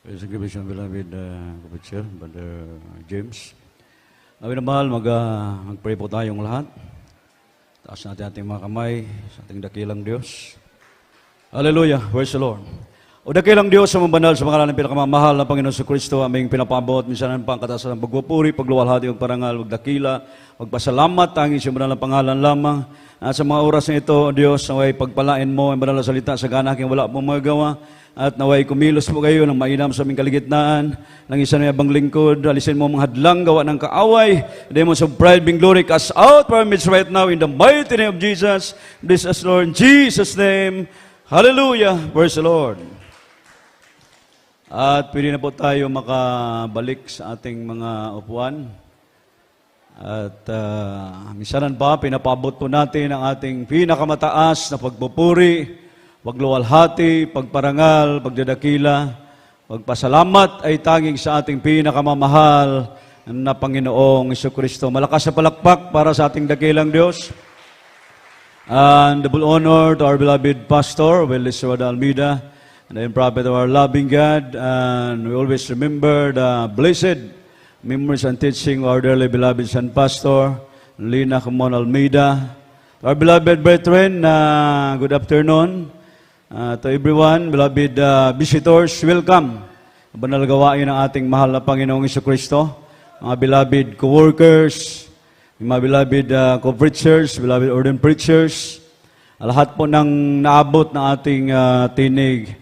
Praise the Christian beloved Kapatid, Brother James. Awin na mahal, mag-pray po tayong lahat. Taas natin ating mga kamay sa ating dakilang Diyos. Hallelujah, praise the Lord. O dakilang Diyos sa mabanal sa pangalan ng pinakamamahal na Panginoon sa Kristo, aming pinapabot, minsan ang pangkatasan ng pagpupuri, pagluwalhati, pagparangal, pagdakila, pagpasalamat, tanging sa banal na pangalan lamang. At sa mga oras na ito, O Diyos, naway pagpalain mo ang banal na salita sa gana aking wala pong magagawa. At naway kumilos mo kayo ng mainam sa aming kaligitnaan, ng isa na yabang lingkod, alisin mo mga hadlang, gawa ng kaaway, demons of pride, being glory, cast out from our midst right now in the mighty name of Jesus. Bless us, Lord, in Jesus' name. Hallelujah, praise the Lord. At pwede na po tayo makabalik sa ating mga upuan. At misanan pa, pinapabot po natin ang ating pinakamataas na pagpupuri, pagluwalhati, pagparangal, pagdadakila, pagpasalamat ay tanging sa ating pinakamamahal na Panginoong Jesucristo. Malakas na palakpak para sa ating dakilang Diyos. And double honor to our beloved pastor, Willis Almeida, and then prophet of our loving God. And we always remember the blessed memories and teaching of our dearly beloved son pastor, Lina Camon Almeida. To our beloved brethren, good afternoon. To everyone, beloved visitors, welcome. Banal gawain ng ating mahal na Panginoong Jesucristo, mga beloved co-workers, mga beloved co-preachers, beloved ordained preachers, lahat po ng naabot na ating tinig,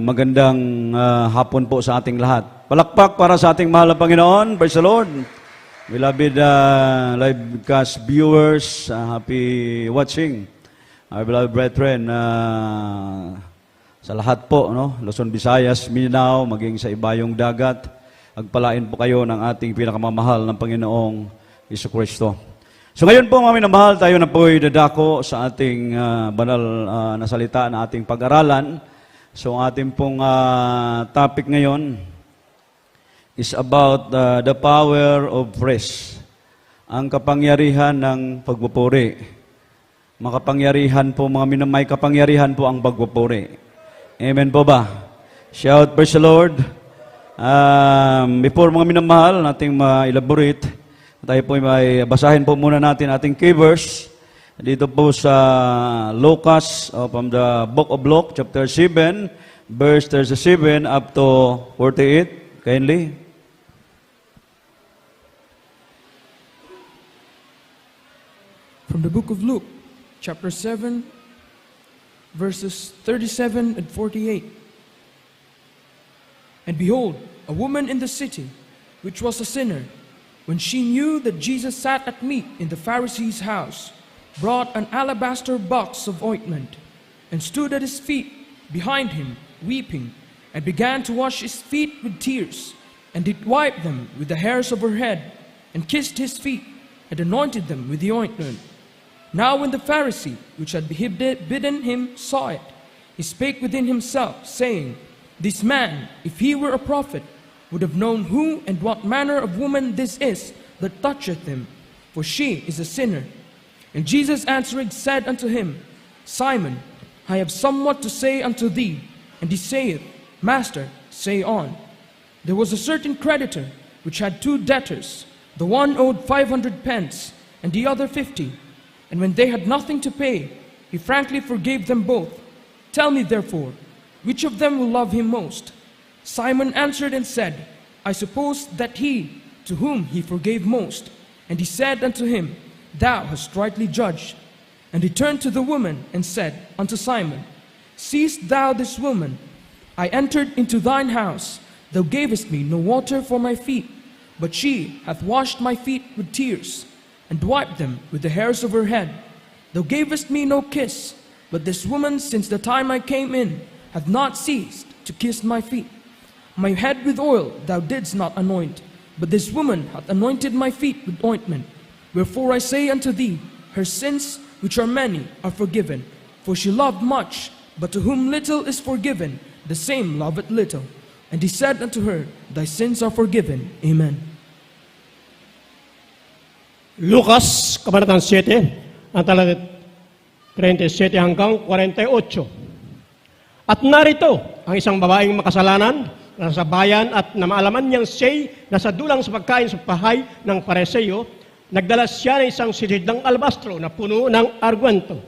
magandang hapon po sa ating lahat. Palakpak para sa ating mahal na Panginoon. Praise the Lord. Beloved live cast viewers, happy watching. Our beloved brethren, sa lahat po, no? Luzon, Visayas, Mindanao, maging sa ibayong dagat, agpalain po kayo ng ating pinakamamahal ng Panginoong Jesucristo. So ngayon po, mga minamahal, tayo na po'y dadako sa ating banal na salita na ating pag-aralan. So ang ating pong topic ngayon is about the power of praise. Ang kapangyarihan ng pagpupuri. Makapangyarihan po, mga minamay, kapangyarihan po ang pagpupuri. Amen po ba? Shout, praise the Lord. Before mga minamahal, nating ma-elaborate, tayo po may basahin po muna natin ating key verse. Dito po sa Lucas, from the book of Luke, chapter 7, verse 37 up to 48. Kindly. From the book of Luke, chapter 7, verses 37 and 48. And behold, a woman in the city, which was a sinner, when she knew that Jesus sat at meat in the Pharisee's house, brought an alabaster box of ointment, and stood at his feet behind him, weeping, and began to wash his feet with tears, and did wipe them with the hairs of her head, and kissed his feet, and anointed them with the ointment. Now when the Pharisee, which had bidden him, saw it, he spake within himself, saying, This man, if he were a prophet, would have known who and what manner of woman this is that toucheth him, for she is a sinner. And Jesus answering said unto him, Simon, I have somewhat to say unto thee. And he saith, Master, say on. There was a certain creditor, which had two debtors. The one owed 500 pence, and the other 50. And when they had nothing to pay, he frankly forgave them both. Tell me therefore, which of them will love him most? Simon answered and said, I suppose that he, to whom he forgave most. And he said unto him, Thou hast rightly judged. And he turned to the woman and said unto Simon, Seest thou this woman? I entered into thine house. Thou gavest me no water for my feet, but she hath washed my feet with tears, and wiped them with the hairs of her head. Thou gavest me no kiss, but this woman, since the time I came in, hath not ceased to kiss my feet. My head with oil thou didst not anoint, but this woman hath anointed my feet with ointment. Wherefore I say unto thee, her sins, which are many, are forgiven. For she loved much, but to whom little is forgiven, the same loveth little. And he said unto her, Thy sins are forgiven. Amen. Lucas, Kabanatang 7, ang talaga 37 hanggang 48. At narito ang isang babaeng makasalanan nasa bayan at na maalaman niyang siya'y nasa dulang sa pagkain sa bahay ng Pariseo, nagdala siya ng isang silid ng alabastro na puno ng argwento.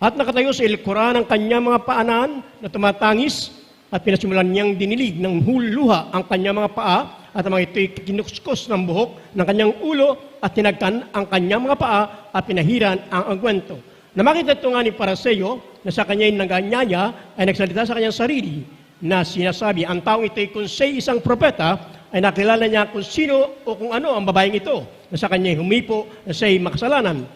At nakatayo sa ilikuran ng kanyang mga paanan na tumatangis at pinasimulan niyang dinilig ng luha ang kanyang mga paa at ang mga ito'y kinukuskus ng buhok ng kanyang ulo at tinagkan ang kanyang mga paa at pinahiran ang argwento. Na makita ito nga ni Pariseo na sa kanya'y naganyaya ay nagsalita sa kanyang sarili na sinasabi, ang taong ito'y kung siya'y isang propeta ay nakilala niya kung sino o kung ano ang babaeng ito na sa kanya'y humipo na siya'y makasalanan.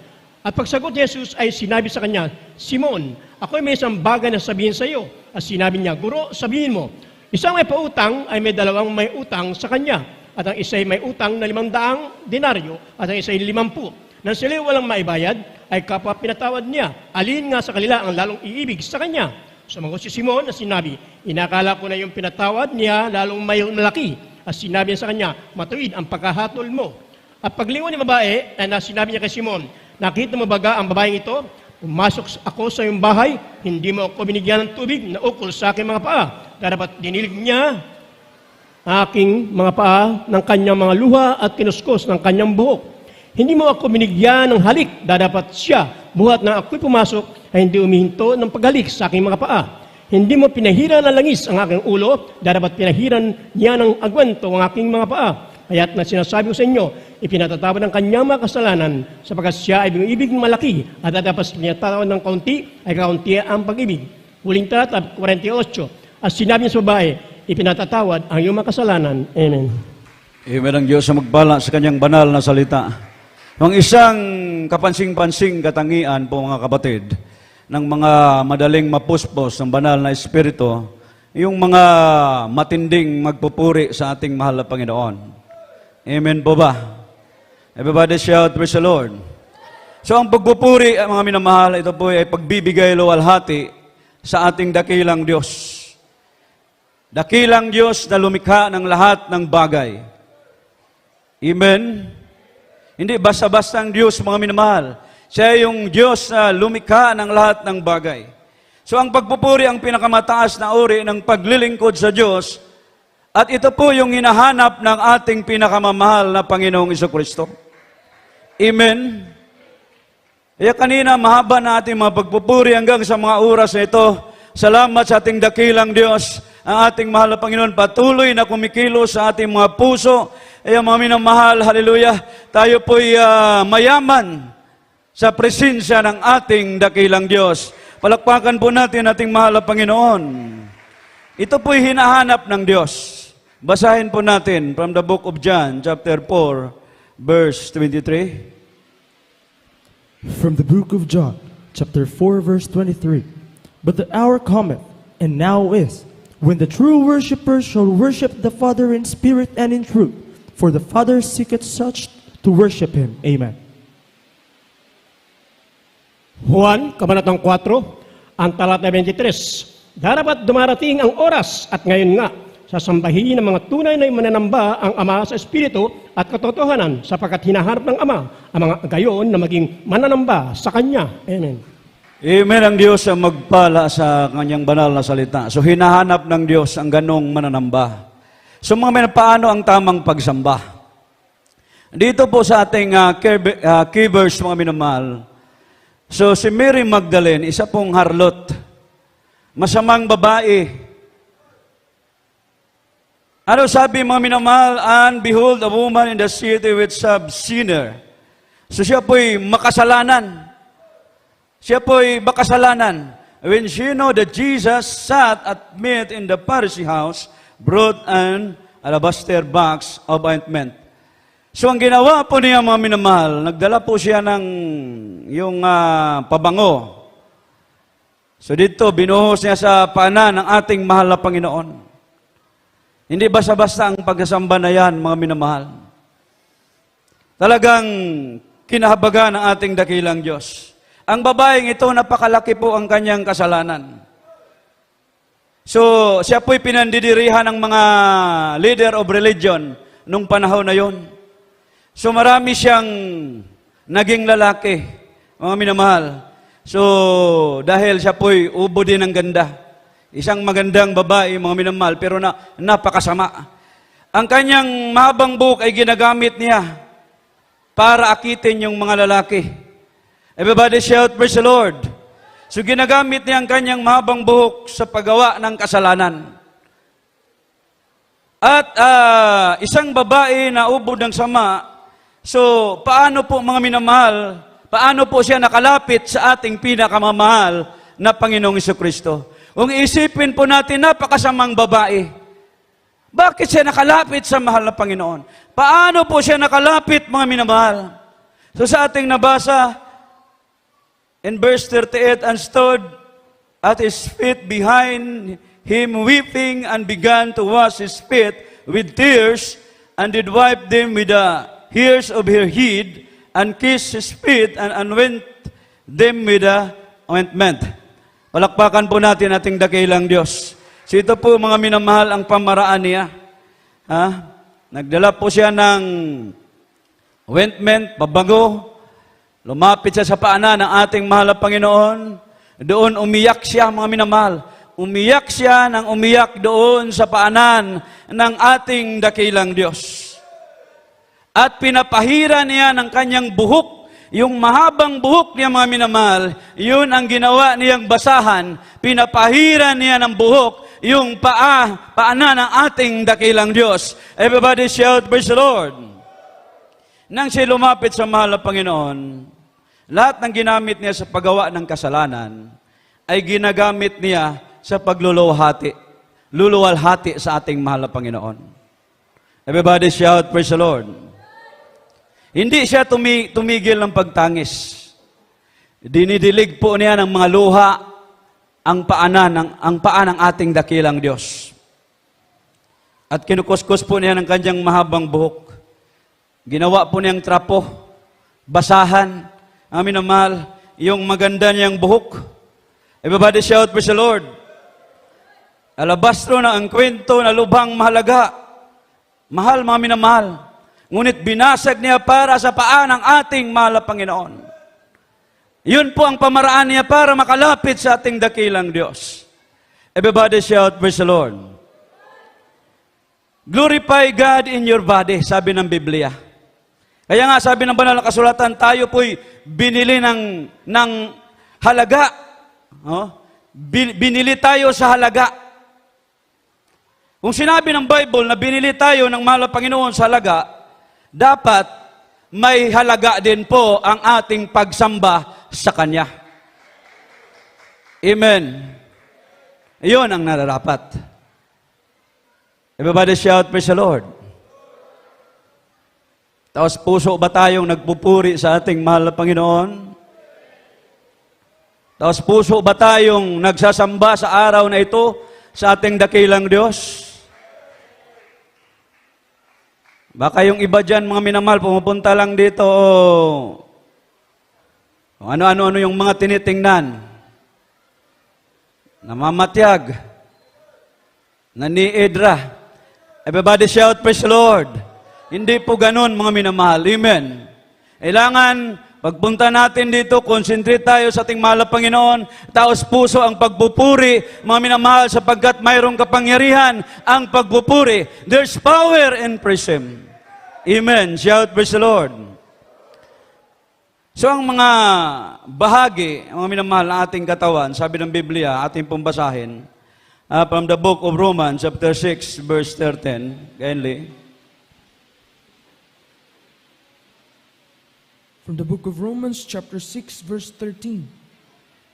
At pagsagot ni Jesus ay sinabi sa kanya, Simon, ako'y may isang bagay na sabihin sa iyo. At sinabi niya, Guro, sabihin mo, isang may pautang ay may dalawang may utang sa kanya. At ang isa'y may utang na 500 denaryo at ang isa'y 50. Nang sila'y walang maibayad, ay kapwa pinatawad niya. Alin nga sa kanila ang lalong iibig sa kanya? Sumagot si Simon na sinabi, inakala ko na yung pinatawad niya lalong may malaki. At sinabi niya sa kanya, matuwid ang pagkahatol mo. At paglingon ni babae, ay sinabi niya kay Simon, nakita mo baga ang babaeng ito? Pumasok ako sa iyong bahay, hindi mo ako binigyan ng tubig na ukol sa aking mga paa. Dapat dinilig niya aking mga paa ng kanyang mga luha at kinuskos ng kanyang buhok. Hindi mo ako binigyan ng halik, dapat siya, buhat na ako'y pumasok, ay hindi umihinto ng paghalik sa aking mga paa. Hindi mo pinahiran ng langis ang aking ulo, dapat pinahiran niya ng agwento ang aking mga paa. Kaya't na sinasabi ko sa inyo, ipinatatawad ng kanyang mga kasalanan, sapagkat siya ay ibig malaki, at dapat pinatatawad ng kaunti, ay kaunti ang pag-ibig. Huling talata, 48. At sinabi niya sa babae, ipinatatawad ang iyong mga kasalanan. Amen. Amen ang Diyos sa magbala sa kanyang banal na salita. Ang isang kapansing-pansing katangian po mga kapatid, ng mga madaling mapuspos ng banal na Espiritu, yung mga matinding magpupuri sa ating mahal na Panginoon. Amen po ba? Everybody shout, praise the Lord. So ang pagpupuri, mga minamahal, ito po ay pagbibigay luwalhati sa ating dakilang Diyos. Dakilang Diyos na lumikha ng lahat ng bagay. Amen? Hindi basta-basta ang Diyos, mga minamahal. Siya yung Diyos na lumikha ng lahat ng bagay. So ang pagpupuri ang pinakamataas na uri ng paglilingkod sa Diyos, at ito po yung hinahanap ng ating pinakamamahal na Panginoong Jesucristo. Amen? Kaya kanina, mahaba na ating mga pagpupuri hanggang sa mga oras na ito. Salamat sa ating dakilang Diyos, ang ating mahal na Panginoon, patuloy na kumikilos sa ating mga puso. Kaya mga minamahal, hallelujah, tayo po'y mayaman sa presensya ng ating dakilang Diyos. Palakpakan po natin ating mahal na Panginoon. Ito po'y hinahanap ng Diyos. Basahin po natin from the book of John, chapter 4, verse 23. From the book of John, chapter 4, verse 23. But the hour cometh, and now is, when the true worshippers shall worship the Father in spirit and in truth, for the Father seeketh such to worship Him. Amen. Juan, Kabanatang 4, ang talata 23. Darapat dumarating ang oras at ngayon nga, sasambahin ng mga tunay na mananamba ang Ama sa Espiritu at katotohanan sapagkat hinaharap ng Ama ang mga gayon na maging mananamba sa Kanya. Amen. Amen ang Diyos ang magpala sa kanyang banal na salita. So hinahanap ng Diyos ang ganong mananamba. So mga paano ang tamang pagsamba? Dito po sa ating key verse mga minamahal. So si Mary Magdalene, isa pong harlot, masamang babae. Ano sabi mga minamahal? And behold, a woman in the city which a sinner. So siya po'y makasalanan. Siya po'y makasalanan. When she know that Jesus sat at meat in the Pharisee house, brought an alabaster box of ointment. So ang ginawa po niya mga minamahal, nagdala po siya ng yung pabango. So dito, binuhos niya sa paanan ng ating mahal na Panginoon. Hindi basta-basta ang pagsasamba na yan, mga minamahal. Talagang kinahabagan ng ating dakilang Diyos. Ang babaeng ito, napakalaki po ang kanyang kasalanan. So, siya po'y pinandidirihan ng mga leader of religion nung panahon na yon. So, marami siyang naging lalaki, mga minamahal. So, dahil siya po'y ubo din ng ganda. Isang magandang babae, mga minamahal, pero napakasama. Ang kanyang mahabang buhok ay ginagamit niya para akitin yung mga lalaki. Everybody shout, praise the Lord. So ginagamit niya ang kanyang mahabang buhok sa paggawa ng kasalanan. At isang babae na ubod ng sama, so paano po mga minamahal, paano po siya nakalapit sa ating pinakamamahal na Panginoong Jesucristo? Kung isipin po natin, napakasamang babae. Bakit siya nakalapit sa mahal na Panginoon? Paano po siya nakalapit, mga minamahal? So sa ating nabasa, in verse 38, and stood at his feet behind him, weeping, and began to wash his feet with tears, and did wipe them with the hairs of her head, and kissed his feet, and anoint them with the ointment. Palakpakan po natin ating dakilang Diyos. So ito po mga minamahal ang pamaraan niya. Nagdala po siya ng ointment, pabango. Lumapit siya sa paanan ng ating mahal na Panginoon. Doon umiyak siya mga minamahal. Umiyak siya ng umiyak doon sa paanan ng ating dakilang Diyos. At pinapahira niya ng kanyang buhok. Yung mahabang buhok niya, mga minamahal, yun ang ginawa niyang basahan. Pinapahira niya ng buhok yung paanan ng ating dakilang Diyos. Everybody shout, praise the Lord. Nang siya lumapit sa mahal na Panginoon, lahat ng ginamit niya sa paggawa ng kasalanan ay ginagamit niya sa pagluluwalhati sa ating mahal na Panginoon. Everybody shout, praise the Lord. Hindi siya tumigil ng pagtangis. Dinidilig po niya ng mga luha ang paa ng ating dakilang Diyos. At kinukuskus po niya ng kanyang mahabang buhok. Ginawa po niyang trapo, basahan, amin na mahal, yung maganda niyang buhok. Everybody shout, praise the Lord. Alabastro na ang kwento na lubhang mahalaga. Mahal, mga minamahal. Ngunit binasag niya para sa paa ng ating mahal na Panginoon. Yun po ang pamaraan niya para makalapit sa ating dakilang Diyos. Everybody shout, praise the Lord. Glorify God in your body, sabi ng Biblia. Kaya nga sabi ng banal na kasulatan, tayo po'y binili ng halaga. Binili tayo sa halaga. Kung sinabi ng Bible na binili tayo ng mahal na Panginoon sa halaga, dapat may halaga din po ang ating pagsamba sa Kanya. Amen. Iyon ang nararapat. Everybody shout, praise the Lord. Tapos puso ba tayong nagpupuri sa ating mahal na Panginoon? Tapos puso ba tayong nagsasamba sa araw na ito sa ating dakilang Diyos? Baka yung iba dyan, mga minamahal, pumupunta lang dito, ano-ano yung mga tinitingnan. Namamatyag. Naniidra. Everybody shout, praise the Lord. Hindi po ganun, mga minamahal. Amen. Kailangan, pagpunta natin dito, concentrate tayo sa ating mahal na Panginoon, taos puso ang pagpupuri, mga minamahal, sapagkat mayroong kapangyarihan ang pagpupuri. There's power in praise Him. Amen. Shout, praise the Lord. So, ang mga bahagi, mga minamahal na ating katawan, sabi ng Biblia, ating pumbasahin, from the book of Romans, chapter 6, verse 13, kindly. From the book of Romans, chapter 6, verse 13.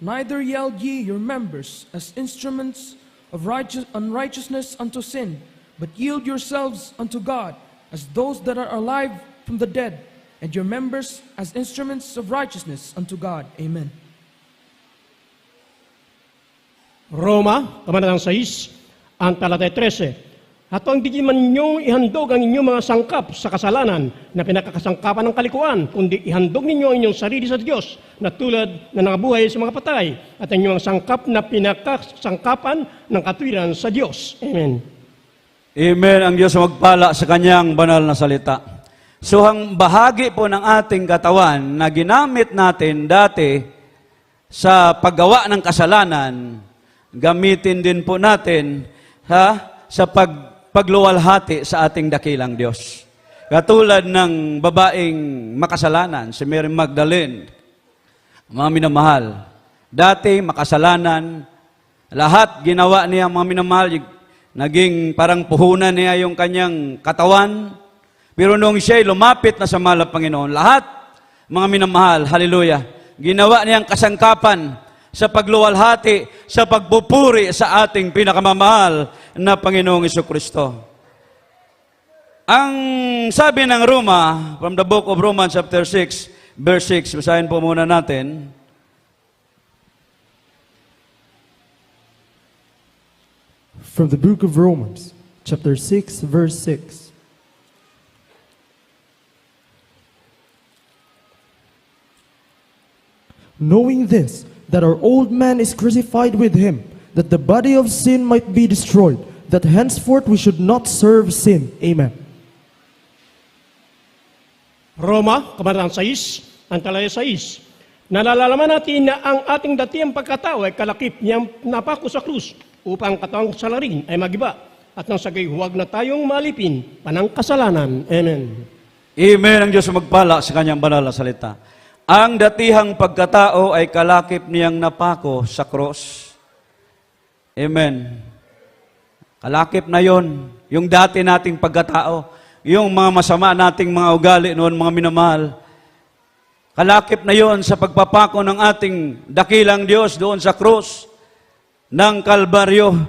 Neither yield ye your members as instruments of unrighteousness unto sin, but yield yourselves unto God as those that are alive from the dead, and your members as instruments of righteousness unto God. Amen. Roma, kabanatang 6, ang talatay 13. At ang di man ninyong ihandog ang inyong mga sangkap sa kasalanan na pinakakasangkapan ng kalikuan, kundi ihandog ninyo ang inyong sarili sa Diyos na tulad na nangabuhay sa mga patay at ang inyong sangkap na pinakasangkapan ng katwiran sa Diyos. Amen. Amen. Ang Diyos magpala sa Kanyang banal na salita. So, ang bahagi po ng ating katawan na ginamit natin dati sa paggawa ng kasalanan, gamitin din po natin sa pagluwalhati sa ating dakilang Diyos. Katulad ng babaeng makasalanan, si Mary Magdalene, mga minamahal. Dati makasalanan, lahat ginawa niya mga minamahal, naging parang puhunan niya yung kanyang katawan. Pero nung siya'y lumapit na sa mahal na Panginoon, lahat, mga minamahal, hallelujah, ginawa niyang kasangkapan sa pagluwalhati, sa pagpupuri sa ating pinakamamahal na Panginoong Jesucristo. Ang sabi ng Roma, from the book of Romans chapter 6, verse 6, basahin po muna natin. From the book of Romans, chapter 6, verse 6. Knowing this, that our old man is crucified with him, that the body of sin might be destroyed, that henceforth we should not serve sin. Amen. Roma, Kabanatang 6, ang talaya 6. Nalalaman natin na ang ating datiang pagkatao ay kalakip niyang napako sa krus upang ang katawang salarin ay magiba at nang sagay huwag na tayong malipin panang kasalanan. Amen. Amen ang Diyos magpala sa kanyang banal na salita. Ang datihang pagkatao ay kalakip niyang napako sa cross. Amen. Kalakip na yon, yung dati nating pagkatao, yung mga masama nating mga ugali noon, mga minamahal. Kalakip na yon sa pagpapako ng ating dakilang Diyos doon sa cross ng Kalbaryo.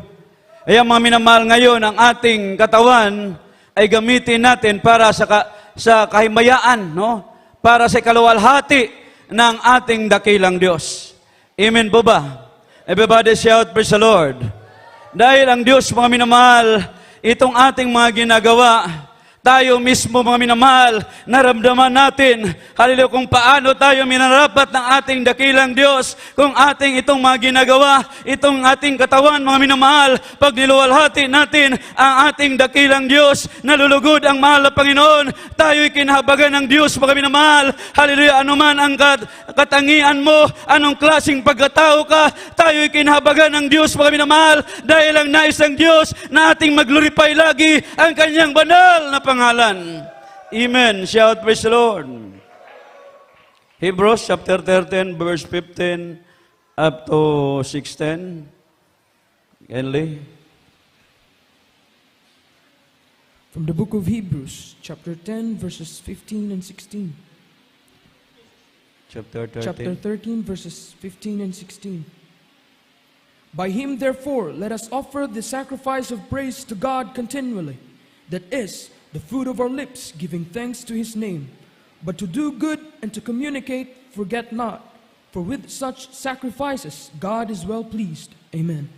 Kaya mga minamahal, ngayon ang ating katawan ay gamitin natin para sa kahimayaan, no? Para sa kaluwalhati ng ating dakilang Diyos. Amen po ba? Everybody shout, praise the Lord. Dahil ang Diyos, mga minamahal, itong ating mga ginagawa, tayo mismo, mga minamahal, naramdaman natin, hallelujah, kung paano tayo minarapat ng ating dakilang Diyos, kung ating itong mga ginagawa, itong ating katawan, mga minamahal, pag niluwalhati natin ang ating dakilang Diyos, nalulugod ang mahal na Panginoon, tayo'y kinahabagan ng Diyos, mga minamahal, hallelujah, anuman ang katangian mo, anong klaseng pagkatao ka, tayo'y kinahabagan ng Diyos, mga minamahal, dahil ang nais ng Diyos na ating maglurify lagi ang kanyang banal na pangalan. Amen. Shout, praise the Lord. Hebrews chapter 13, verse 15 up to 16. Kenley. From the book of Hebrews, chapter 10, verses 15 and 16. Chapter 13. Chapter 13, verses 15 and 16. By him, therefore, let us offer the sacrifice of praise to God continually, that is, the fruit of our lips, giving thanks to his name. But to do good and to communicate, forget not, for with such sacrifices, God is well pleased. Amen.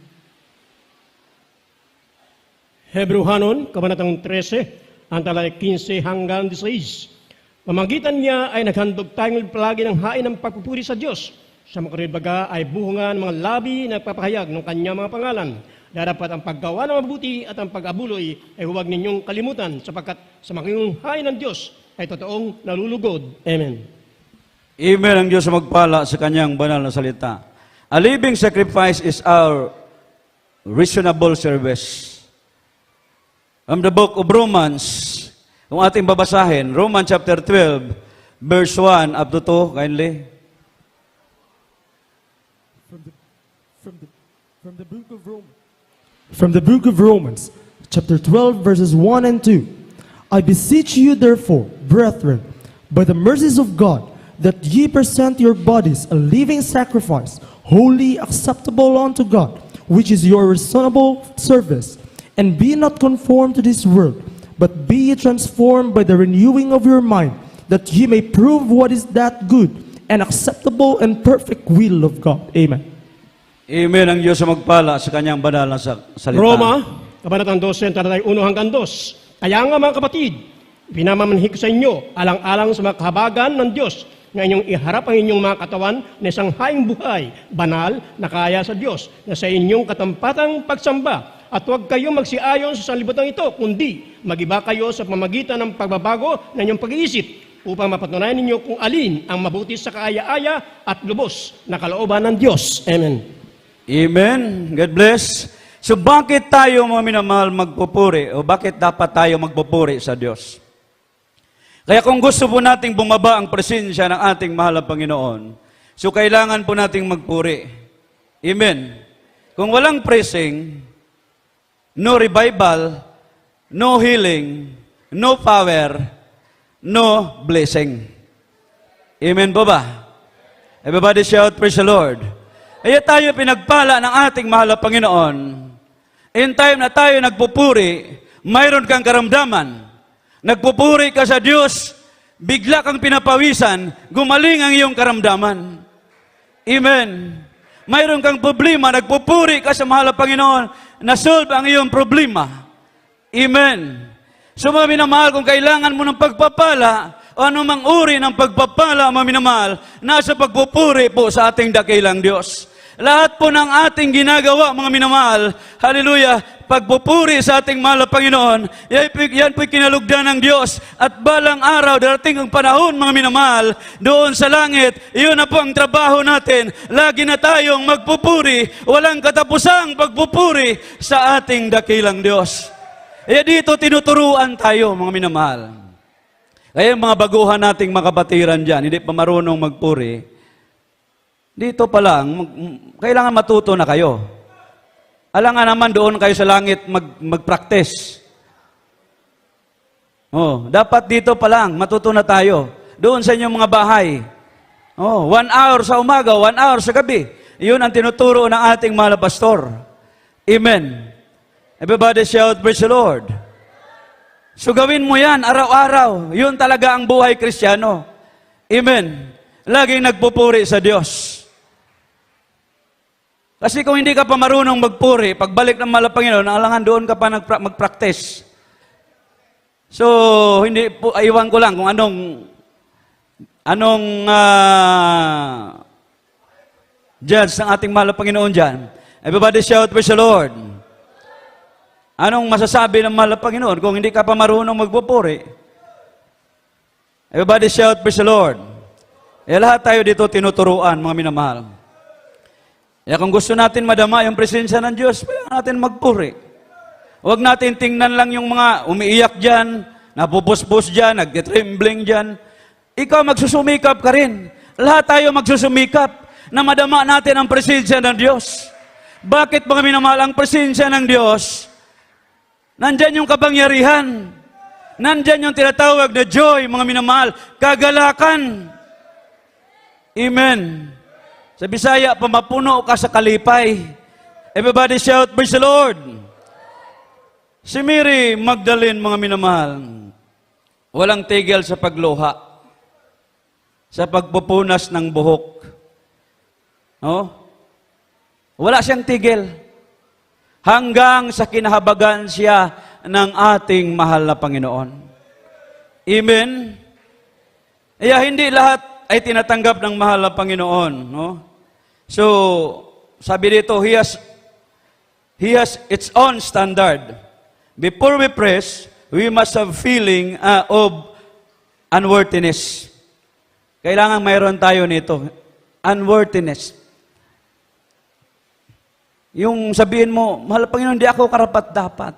Hebrehanon, Kabanatang 13, ang talay 15 hanggang 16. Pamagitan niya ay naghandog tayong palagi ng hain ng pagpupuri sa Diyos. Sa makaribaga ay buhungan mga labi na nagpapahayag ng kanyang mga pangalan. Darapat ang paggawa ng mabuti at ang pag-abuloy ay huwag ninyong kalimutan sapagkat sa makinghain ng Diyos ay totoong nalulugod. Amen. Amen ang Diyos magpala sa kanyang banal na salita. A living sacrifice is our reasonable service. From the book of Romans, kung ating babasahin, Romans chapter 12, verse 1 up to 2, kindly. From the book of Romans. From the book of Romans, chapter 12, verses 1 and 2. I beseech you, therefore, brethren, by the mercies of God, that ye present your bodies a living sacrifice, wholly acceptable unto God, which is your reasonable service. And be not conformed to this world, but be ye transformed by the renewing of your mind, that ye may prove what is that good and acceptable and perfect will of God. Amen. Amen ang Diyos magpala sa kanyang banal na salita. Roma, Kabanatang 12, talatay 1 hanggang 2. Kaya nga mga kapatid, pinamamanhik sa inyo, alang-alang sa mga kahabagan ng Diyos, na inyong iharap ang inyong mga katawan na isang haing buhay, banal, na kaya sa Diyos, na sa inyong katampatang pagsamba. At huwag kayong magsiayon sa sanlibutan ito, kundi magiba kayo sa pamagitan ng pagbabago ng inyong pag-iisip, upang mapatunayan ninyo kung alin ang mabuti sa kaaya-aya at lubos na kalooban ng Diyos. Amen. Amen. God bless. So bakit tayo mga minamahal magpupuri o bakit dapat tayo magpupuri sa Diyos? Kaya kung gusto po nating bumaba ang presensya ng ating mahal na Panginoon, so kailangan po nating magpuri. Amen. Kung walang praising, no revival, no healing, no power, no blessing. Amen po ba? Everybody shout, praise the Lord. Kaya tayo pinagpala ng ating mahal na Panginoon. In time na tayo nagpupuri, mayroon kang karamdaman. Nagpupuri ka sa Diyos, bigla kang pinapawisan, gumaling ang iyong karamdaman. Amen. Mayroon kang problema, nagpupuri ka sa mahal na Panginoon, na-solve ang iyong problema. Amen. So mga minamahal, kung kailangan mo ng pagpapala, o anumang uri ng pagpapala, mga minamahal, nasa pagpupuri po sa ating dakilang Diyos. Lahat po ng ating ginagawa, mga minamahal, hallelujah, pagpupuri sa ating mahal na Panginoon, yan po'y kinalugdan ng Diyos. At balang araw, darating ang panahon, mga minamahal, doon sa langit, iyon na po ang trabaho natin. Lagi na tayong magpupuri, walang katapusang pagpupuri sa ating dakilang Diyos. Kaya dito tinuturuan tayo, mga minamahal. Kaya yung mga baguhan nating makapatiran dyan, hindi pa marunong magpuri, dito pa lang, kailangan matuto na kayo. Alangan naman doon kayo sa langit mag-practice. Dapat dito pa lang, matuto na tayo. Doon sa inyong mga bahay. 1 hour sa umaga, 1 hour sa gabi. Iyon ang tinuturo ng ating mahal na pastor. Amen. Everybody shout, praise the Lord. So gawin mo yan araw-araw. Yun talaga ang buhay Kristiyano. Amen. Laging nagpupuri sa Diyos. Kasi kung hindi ka pa marunong magpuri, pagbalik ng mahal na Panginoon, alangan doon ka pa mag-practice. So, hindi po, iwan ko lang kung anong judge ng ating mahal na Panginoon dyan. Everybody shout, praise the Lord. Anong masasabi ng mahal na Panginoon kung hindi ka pa marunong magpupuri? Everybody shout, praise the Lord. Lahat tayo dito tinuturuan, mga minamahal. Kung gusto natin madama yung presensya ng Diyos, kailangan natin magpuri. Huwag natin tingnan lang yung mga umiiyak dyan, napupuspus dyan, nag-trembling dyan. Ikaw magsusumikap ka rin. Lahat tayo magsusumikap na madama natin ang presensya ng Diyos. Bakit mga minamahal ang presensya ng Diyos? Nandyan yung kapangyarihan. Nandyan yung tinatawag na joy, mga minamahal. Kagalakan. Amen. Sa Bisaya, pamapuno ka sa kalipay. Everybody shout, praise the Lord. Si Mary Magdalene, mga minamahal, walang tigil sa pagluha, sa pagpupunas ng buhok. Wala siyang tigil. Hanggang sa kinahabagan siya ng ating mahal na Panginoon. Amen? Kaya hindi lahat ay tinatanggap ng mahal na Panginoon. So, sabi dito, He has its own standard. Before we praise, we must have feeling of unworthiness. Kailangan mayroon tayo nito. Unworthiness. Yung sabihin mo, mahal na Panginoon, hindi ako karapat-dapat.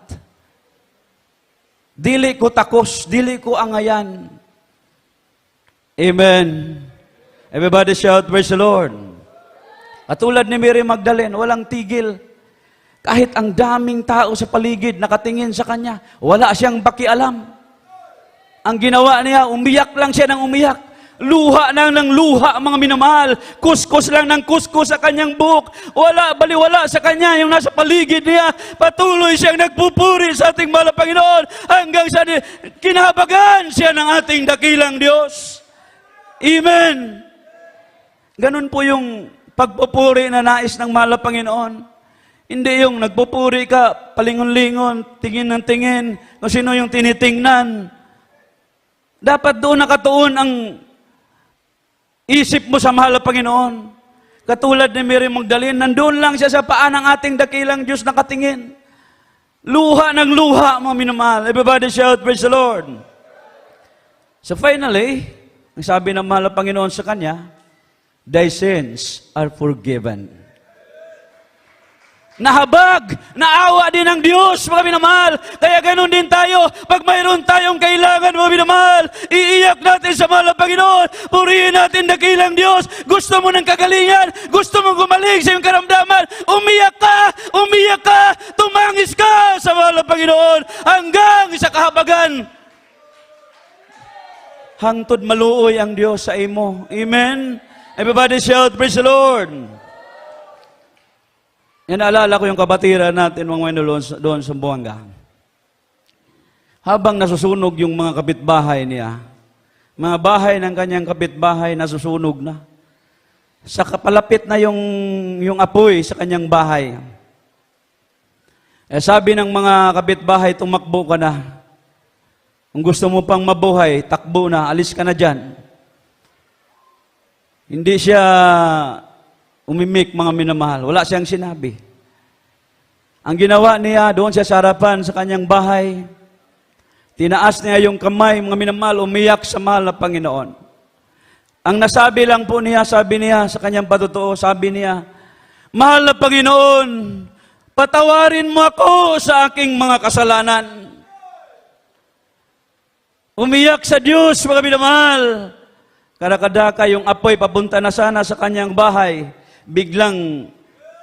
Dili ko takos, dili ko angayan. Amen. Everybody shout, praise the Lord. Katulad ni Mary Magdalene, walang tigil. Kahit ang daming tao sa paligid nakatingin sa kanya, wala siyang bakialam. Ang ginawa niya, umiyak lang siya ng umiyak. Luha ng luha, mga minamahal. Kuskus lang ng kuskus sa kanyang buhok. Baliwala sa kanya yung nasa paligid niya. Patuloy siyang nagpupuri sa ating mahal na Panginoon hanggang sa kinahabagan siya ng ating dakilang Diyos. Amen. Ganun po yung pagpupuri na nais ng mahal na Panginoon. Hindi yung nagpupuri ka, palingon-lingon, tingin ng tingin, kung sino yung tinitingnan. Dapat doon nakatuon ang isip mo sa mahal na Panginoon. Katulad ni Mary Magdalene, nandun lang siya sa paa ng ating dakilang Diyos nakatingin. Luha ng luha, mga minamahal. Everybody shout, praise the Lord. So finally, ang sabi ng mahal na Panginoon sa kanya, thy sins are forgiven. nahabag, naawa din ng Diyos, mga minamahal. Kaya ganun din tayo, pag mayroon tayong kailangan, mga minamahal, iiyak natin sa mahal na Panginoon, purihin natin dakilang Diyos. Gusto mo ng kagalingan, gusto mo gumaling sa iyong karamdaman, umiyak ka, tumangis ka sa mahal na Panginoon, hanggang sa kahabagan. Hangtod maluoy ang Diyos sa imo. Amen? Everybody shout, praise the Lord. Yan, naalala ko yung kabatiran natin mga doon sa Buanga. Habang nasusunog yung mga kapitbahay niya, mga bahay ng kanyang kapitbahay nasusunog na. Sa kapalapit na yung apoy sa kanyang bahay. Sabi ng mga kapitbahay, tumakbo ka na. Kung gusto mo pang mabuhay, takbo na, alis ka na dyan. Hindi siya umimik, mga minamahal. Wala siyang sinabi. Ang ginawa niya, doon siya sa harapan sa kanyang bahay, tinaas niya yung kamay, mga minamahal, umiyak sa mahal na Panginoon. Ang nasabi lang po niya, sabi niya sa kanyang patutuo, sabi niya, mahal na Panginoon, patawarin mo ako sa aking mga kasalanan. Umiyak sa Diyos, mga minamahal. Kadakadaka yung apoy papunta na sana sa kanyang bahay. Biglang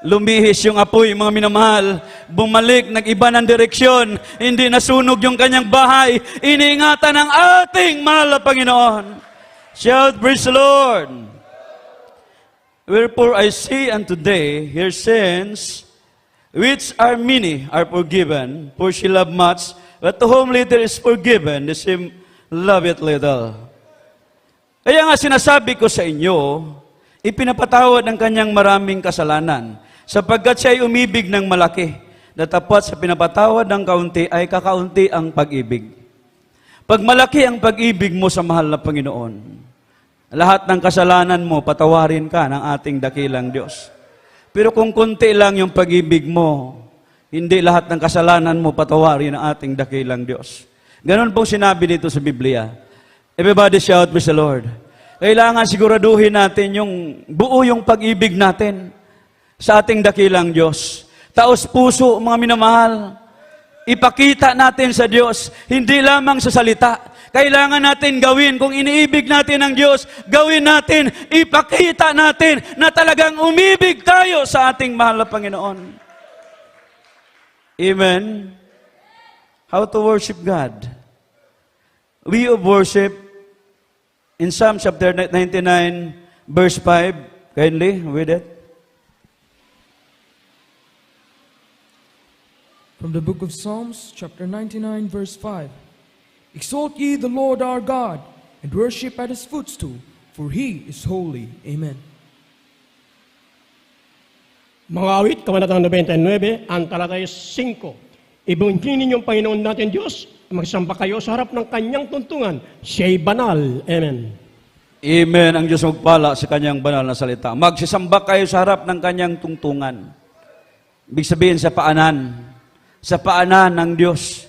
lumihis yung apoy, mga minamahal. Bumalik, nag-iba ng direksyon. Hindi nasunog yung kanyang bahay. Iniingatan ng ating mahal na Panginoon. Shout, praise the Lord. Wherefore I say unto thee, her sins, which are many, are forgiven, for she loved much, but to whom little is forgiven, the same loveth little. Kaya nga sinasabi ko sa inyo, ipinapatawad ang kanyang maraming kasalanan, sapagkat siya ay umibig ng malaki, natapat sa pinapatawad ng kaunti ay kakaunti ang pag-ibig. Pag malaki ang pag-ibig mo sa mahal na Panginoon, lahat ng kasalanan mo, patawarin ka ng ating dakilang Diyos. Pero kung kunti lang yung pag-ibig mo, hindi lahat ng kasalanan mo patawarin ng ating dakilang Diyos. Ganon pong sinabi dito sa Biblia. Everybody shout, praise the Lord. Kailangan siguraduhin natin yung buo yung pag-ibig natin sa ating dakilang Diyos. Taos puso, mga minamahal. Ipakita natin sa Diyos, hindi lamang sa salita. Kailangan natin gawin. Kung iniibig natin ang Diyos, gawin natin, ipakita natin na talagang umibig tayo sa ating mahal na Panginoon. Amen. How to worship God? We of worship in Psalm chapter 99, verse 5, kindly read it. From the book of Psalms, chapter 99, verse 5. Exalt ye the Lord our God, and worship at his footstool, for he is holy. Amen. Mga awit, Kabanatang 99, ang talatay 5. Ibungkin ninyong Panginoon natin Diyos, magsamba kayo sa harap ng kanyang tuntungan. Siya'y banal. Amen. Amen. Ang Diyos magpala sa kanyang banal na salita. Magsisamba kayo sa harap ng kanyang tungtungan. Ibig sabihin sa paanan. Sa paanan ng Diyos.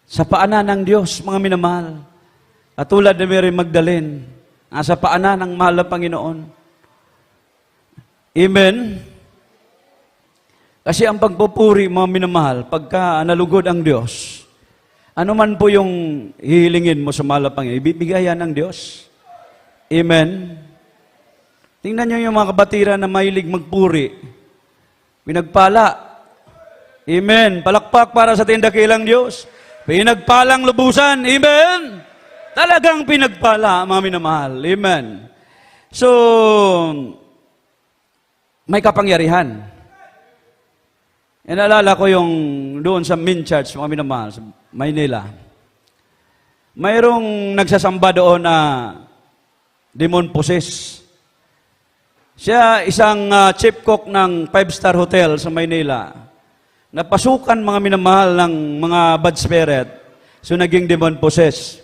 Sa paanan ng Diyos, mga minamahal. At tulad ni Mary Magdalene, nasa paanan ng mahal na Panginoon. Amen. Kasi ang pagpupuri, mga minamahal, pagka nalugod ang Diyos, ano man po yung hihilingin mo sa mahal na Panginoon, ibibigay yan ng Diyos. Amen. Tingnan niyo yung mga kabatiran na mahilig magpuri. Pinagpala. Amen. Palakpak para sa tindakilang Diyos. Pinagpalang lubusan. Amen. Talagang pinagpala, mga minamahal. Amen. So, may kapangyarihan. E naalala ko yung doon sa main church, mga minamahal, sa Maynila. Mayroong nagsasamba doon na demon possessed. Siya isang chief cook ng 5-star hotel sa Maynila. Napasukan, mga minamahal, ng mga bad spirit. So naging demon possessed.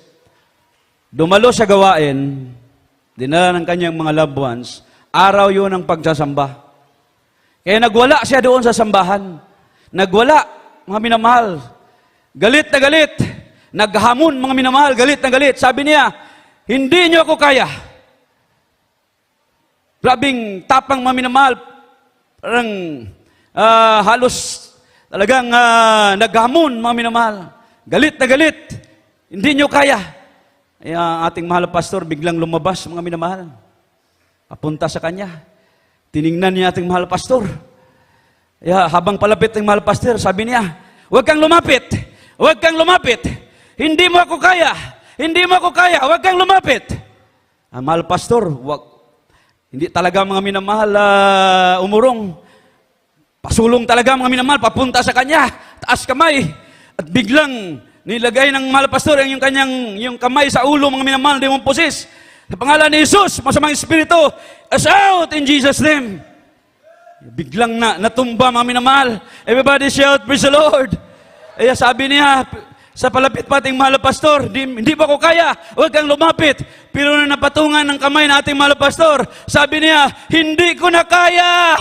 Dumalo sa gawain, dinala ng kanyang mga loved ones, araw yun ang pagsasamba. Kaya nagwala siya doon sa sambahan. Nagwala, mga minamahal. Galit na galit. Naghamon, mga minamahal. Galit na galit. Sabi niya, hindi niyo ako kaya. Grabing tapang, mga minamahal. Parang halos talagang naghamon, mga minamahal. Galit na galit. Hindi nyo kaya. Ang ating mahal na pastor biglang lumabas, mga minamahal. Papunta sa kanya. Tiningnan niya ating mahal na pastor. Habang palapit ng mahal na pastor, sabi niya, huwag kang lumapit. Huwag kang lumapit. Hindi mo ako kaya. Hindi mo ako kaya. Huwag kang lumapit. Ang mahal na pastor, hindi talaga mga minamahal umurong. Pasulong talaga mga minamahal, papunta sa kanya. Taas kamay. At biglang nilagay ng mahal na pastor yung kamay sa ulo mga minamahal, demon possessed. Sa pangalan ni Jesus, masamang espiritu, as out in Jesus' name. Biglang natumba mga minamahal. Everybody shout, praise the Lord. Sabi niya, sa palapit pating mahal na pastor, hindi pa ko kaya, huwag kang lumapit. Pero na napatungan ng kamay na ating mahal na pastor, sabi niya, hindi ko na kaya.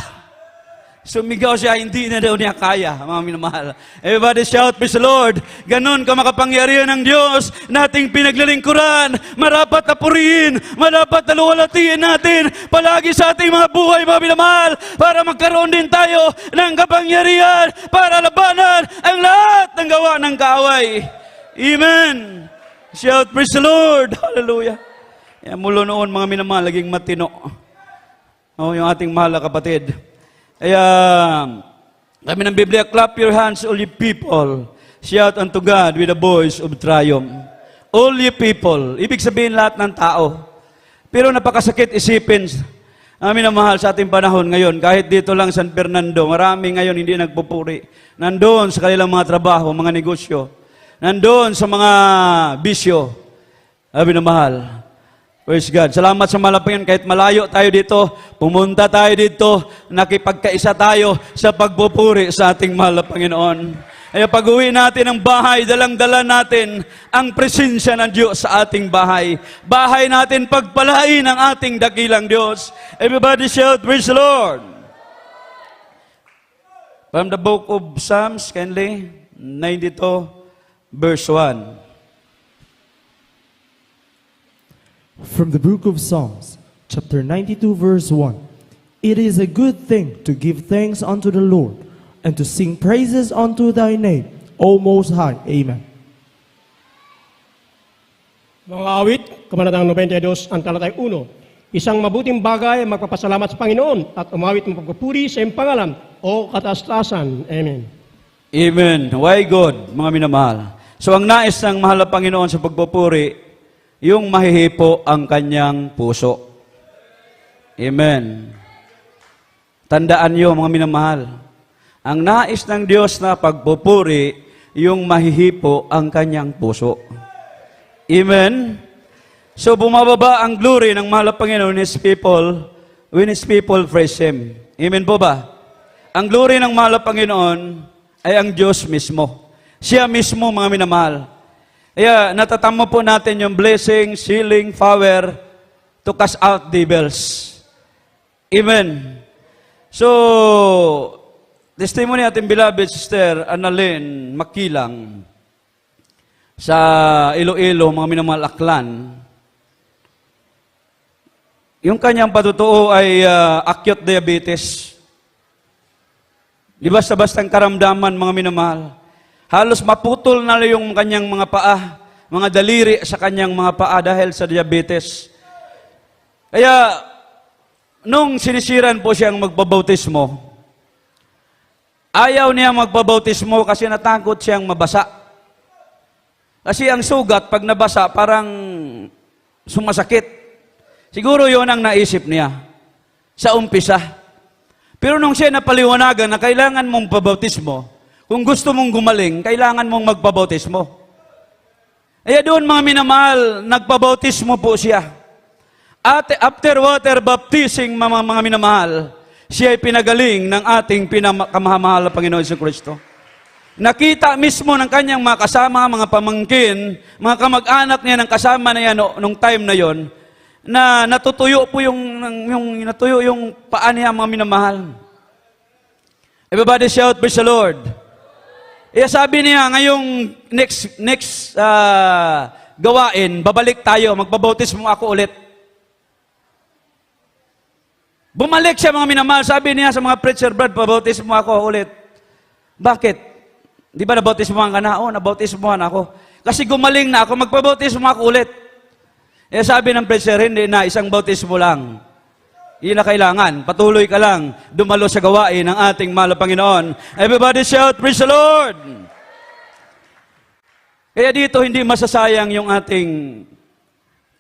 Sumigaw siya, hindi na daw niya kaya, mga minamahal. Everybody shout, praise the Lord. Ganon ka makapangyarihan ng Diyos na ating pinaglalingkuran. Marapat na purihin, marapat na luwalhatiin natin palagi sa ating mga buhay, mga minamahal, para magkaroon din tayo ng kapangyarihan para labanan ang lahat ng gawa ng kaaway. Amen. Shout, praise the Lord. Hallelujah. Mula noon, mga minamahal, laging matino. Yung ating mahal na kapatid. Kami ng Biblia, clap your hands, all ye people. Shout unto God with a voice of triumph. All ye people. Ibig sabihin lahat ng tao. Pero napakasakit isipin. Amin na mahal sa ating panahon ngayon. Kahit dito lang San Fernando, marami ngayon hindi nagpupuri. Nandoon sa kanilang mga trabaho, mga negosyo. Nandoon sa mga bisyo. Amin na mahal. Praise God. Salamat sa malapangan. Kahit malayo tayo dito, pumunta tayo dito, nakipagkaisa tayo sa pagpupuri sa ating mahal na Panginoon. Pag-uwi natin ang bahay, dalang-dala natin ang presensya ng Diyos sa ating bahay. Bahay natin pagpalain ang ating dakilang Diyos. Everybody shout, praise the Lord. From the book of Psalms, kindly, 92, verse 1. From the book of Psalms, chapter 92, verse 1. It is a good thing to give thanks unto the Lord, and to sing praises unto thy name, O Most High. Amen. Mga awit, Kabanatang 92, ang talatay 1. Isang mabuting bagay ang magpapasalamat sa Panginoon at umawit ng pagpupuri sa iyong pangalan o kataas-taasan. Amen. Amen. Why God, mga minamahal? So ang nais ng mahal na Panginoon sa pagpupuri, yung mahihipo ang kanyang puso. Amen. Tandaan niyo, mga minamahal, ang nais ng Diyos na pagpupuri, yung mahihipo ang kanyang puso. Amen. So bumababa ang glory ng mahal na Panginoon when His people praise Him. Amen po ba? Ang glory ng mahal na Panginoon ay ang Diyos mismo. Siya mismo, mga minamahal. Natatamo po natin yung blessing, healing, power to cast out devils. Amen. So, testimony ating beloved sister Annalyn Makilang sa Iloilo, mga minamahal, Aklan. Yung kanyang patutuo ay acute diabetes. Di basta-bastang karamdaman, mga minamahal. Halos maputol na yung kanyang mga paa, mga daliri sa kanyang mga paa dahil sa diabetes. Kaya, nung sinisiran po siyang magpabautismo, ayaw niya magpabautismo kasi natakot siyang mabasa. Kasi ang sugat, pag nabasa, parang sumasakit. Siguro yun ang naisip niya sa umpisa. Pero nung siya napaliwanagan na kailangan mong pabautismo, kung gusto mong gumaling, kailangan mong magpabautismo. Doon, mga minamahal, nagpabautismo po siya. At after water baptizing, mga minamahal, siya ay pinagaling ng ating pinakamahal na Panginoon Jesucristo. Nakita mismo ng kanyang mga kasama, mga pamangkin, mga kamag-anak niya ng kasama na yan nung time na yon, na natutuyo po natuyo yung paa niya, mga minamahal. Everybody shout, praise the Lord. Sabi niya, ngayong next gawain, babalik tayo, magbabautismo ako ulit. Bumalik siya mga minamahal. Sabi niya sa mga preacher, Brad, pabautismo ako ulit. Bakit? Di ba nabautismohan ka na? Oo, nabautismohan ako. Kasi gumaling na ako, magpabautismo ako ulit. Eh sabi ng preacher, hindi na, isang bautismo lang. Hindi na kailangan. Patuloy ka lang. Dumalo sa gawain ng ating mahal na Panginoon. Everybody shout, praise the Lord! Kaya dito, hindi masasayang yung ating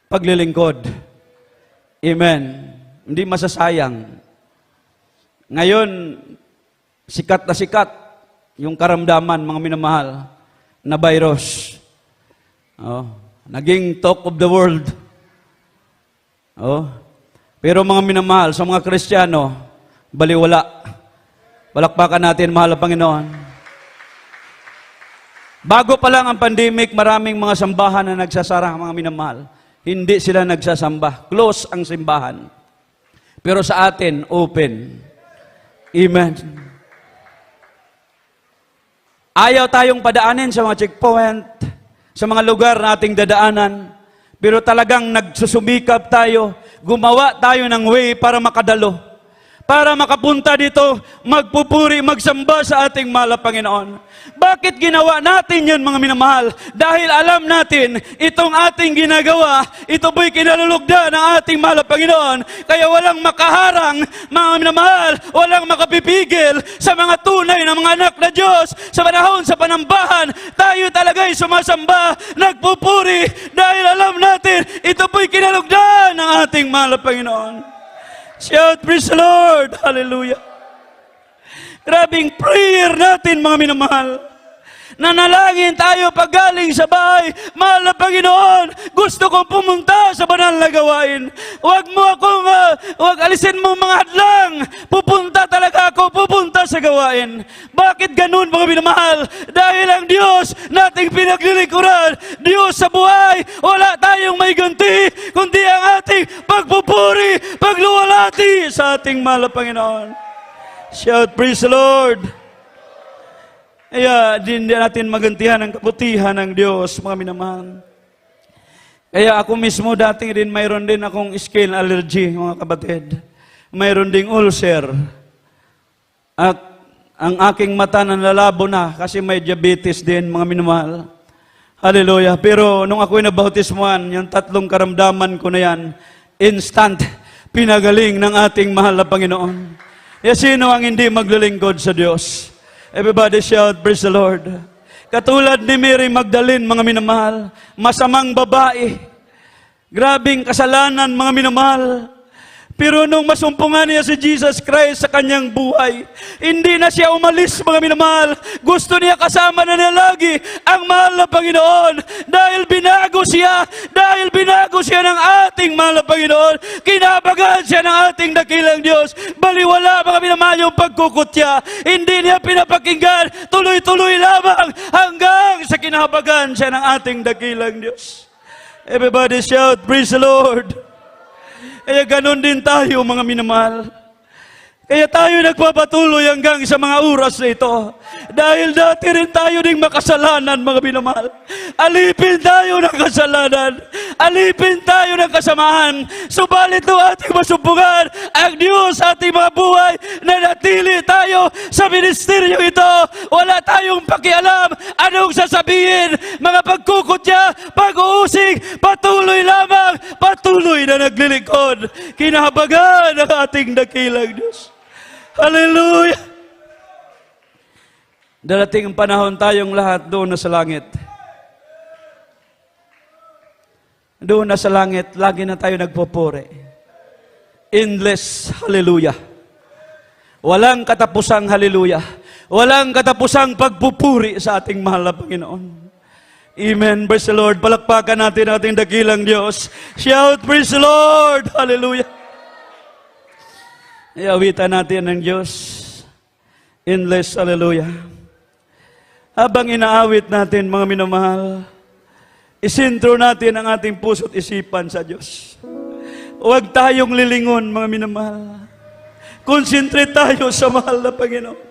paglilingkod. Amen. Hindi masasayang. Ngayon, sikat na sikat yung karamdaman, mga minamahal, na virus. Oh, naging talk of the world. Oh. Pero mga minamahal, sa mga Kristiyano, baliwala. Palakpakan natin, mahal na Panginoon. Bago pa lang ang pandemic, maraming mga sambahan na nagsasara, mga minamahal. Hindi sila nagsasamba. Close ang simbahan. Pero sa atin, open. Amen. Ayaw tayong padaanin sa mga checkpoint, sa mga lugar na ating dadaanan, pero talagang nagsusumikap tayo, gumawa tayo ng way para makadalo, para makapunta dito, magpupuri, magsamba sa ating mahal na Panginoon. Bakit ginawa natin yan, mga minamahal? Dahil alam natin, itong ating ginagawa, ito po'y kinalulugda ng ating mahal na Panginoon. Kaya walang makaharang, mga minamahal, walang makapipigil sa mga tunay na mga anak na Diyos. Sa panahon, sa panambahan, tayo talaga'y sumasamba, nagpupuri, dahil alam natin, ito po'y kinalugda ng ating mahal na Panginoon. Shout, praise the Lord! Hallelujah! Grabing prayer natin, mga minamahal. Nanalangin tayo pag galing sa bahay. Mahal na Panginoon, gusto kong pumunta sa banal na gawain. Huwag alisin mo mga hadlang. Pupunta talaga ako, pupunta sa gawain. Bakit ganun, mga minamahal? Dahil ang Diyos nating pinaglilingkuran, Diyos sa buhay, wala tayong may ganti, kundi ang ating pagpupuri, pagluwalhati sa ating mahal na Panginoon. Shout, praise the Lord! Kaya, hindi natin magantihan ang kabutihan ng Diyos, mga minamahal. Kaya ako mismo, dati rin, mayroon din akong skin allergy, mga kapatid. Mayroon ding ulcer. At ang aking mata nalalabo na, kasi may diabetes din, mga minamahal. Hallelujah. Pero nung ako'y nabautismuhan, yung 3 karamdaman ko na yan, instant, pinagaling ng ating mahal na Panginoon. Ya sino ang hindi maglilingkod sa Diyos? Everybody shout, praise the Lord. Katulad ni Mary Magdalene, mga minamahal, masamang babae, grabing kasalanan, mga minamahal. Pero nung masumpungan niya si Jesus Christ sa kanyang buhay, hindi na siya umalis, mga minamahal. Gusto niya kasama na niya lagi ang mahal na Panginoon. Dahil binago siya ng ating mahal na Panginoon. Kinabagan siya ng ating dakilang Diyos. Baliwala, mga minamahal, yung pagkukutya. Hindi niya pinapakinggan, tuloy-tuloy lamang hanggang sa kinabagan siya ng ating dakilang Diyos. Everybody shout, praise the Lord. Kaya ganun din tayo, mga minamahal. Kaya tayo nagpapatuloy hanggang sa mga oras na ito. Dahil dati rin tayo ding makasalanan, mga minamahal. Alipin tayo ng kasalanan. Alipin tayo ng kasamaan. Subalit nung ating masumpungan, ang Diyos sa ating mga buhay, na natili tayo sa ministeryo ito. Wala tayong pakialam anong sasabihin. Mga pagkukutya, pag-uusig, patuloy lamang, patuloy na naglilingkod. Kinahabagan ng ating dakilang Diyos. Hallelujah! Darating ang panahon tayong lahat doon na sa langit. Doon na sa langit, lagi na tayo nagpupuri. Endless hallelujah. Walang katapusang hallelujah. Walang katapusang pagpupuri sa ating mahal na Panginoon. Amen. Praise the Lord. Palakpakan natin ating dakilang Diyos. Shout, praise the Lord. Hallelujah. Iawitan natin ng Diyos. Endless hallelujah. Habang inaawit natin, mga minamahal, isintro natin ang ating puso't isipan sa Diyos. Huwag tayong lilingon, mga minamahal. Concentrate tayo sa mahal na Panginoon.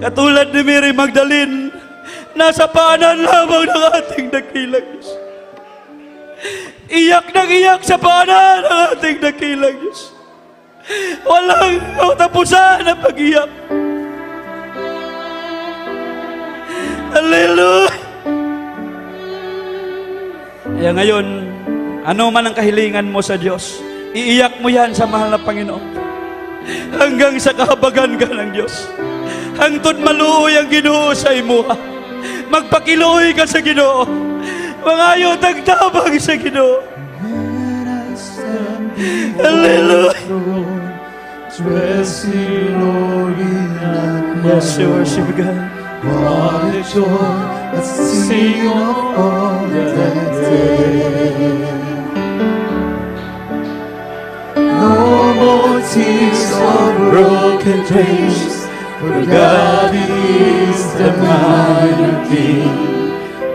Katulad ni Mary Magdalene, nasa paanan lamang ng ating dakilang Diyos. Iyak nang iyak sa paanan ng ating dakilang Diyos. Walang katapusan na pag-iyak. Hallelujah! Kaya ngayon, ano man ang kahilingan mo sa Diyos, iiyak mo yan sa mahal na Panginoon. Hanggang sa kahabagan ka ng Diyos. Hangtod maluoy ang Ginoo sa imuha. Magpakiluoy ka sa Ginoo. Mangayo tagtabang sa Ginoo. Hallelujah! Dressing glory and Yes, we worship God. what a joy, let's sing of all that day. No more tears or broken dreams, for God is the mighty King.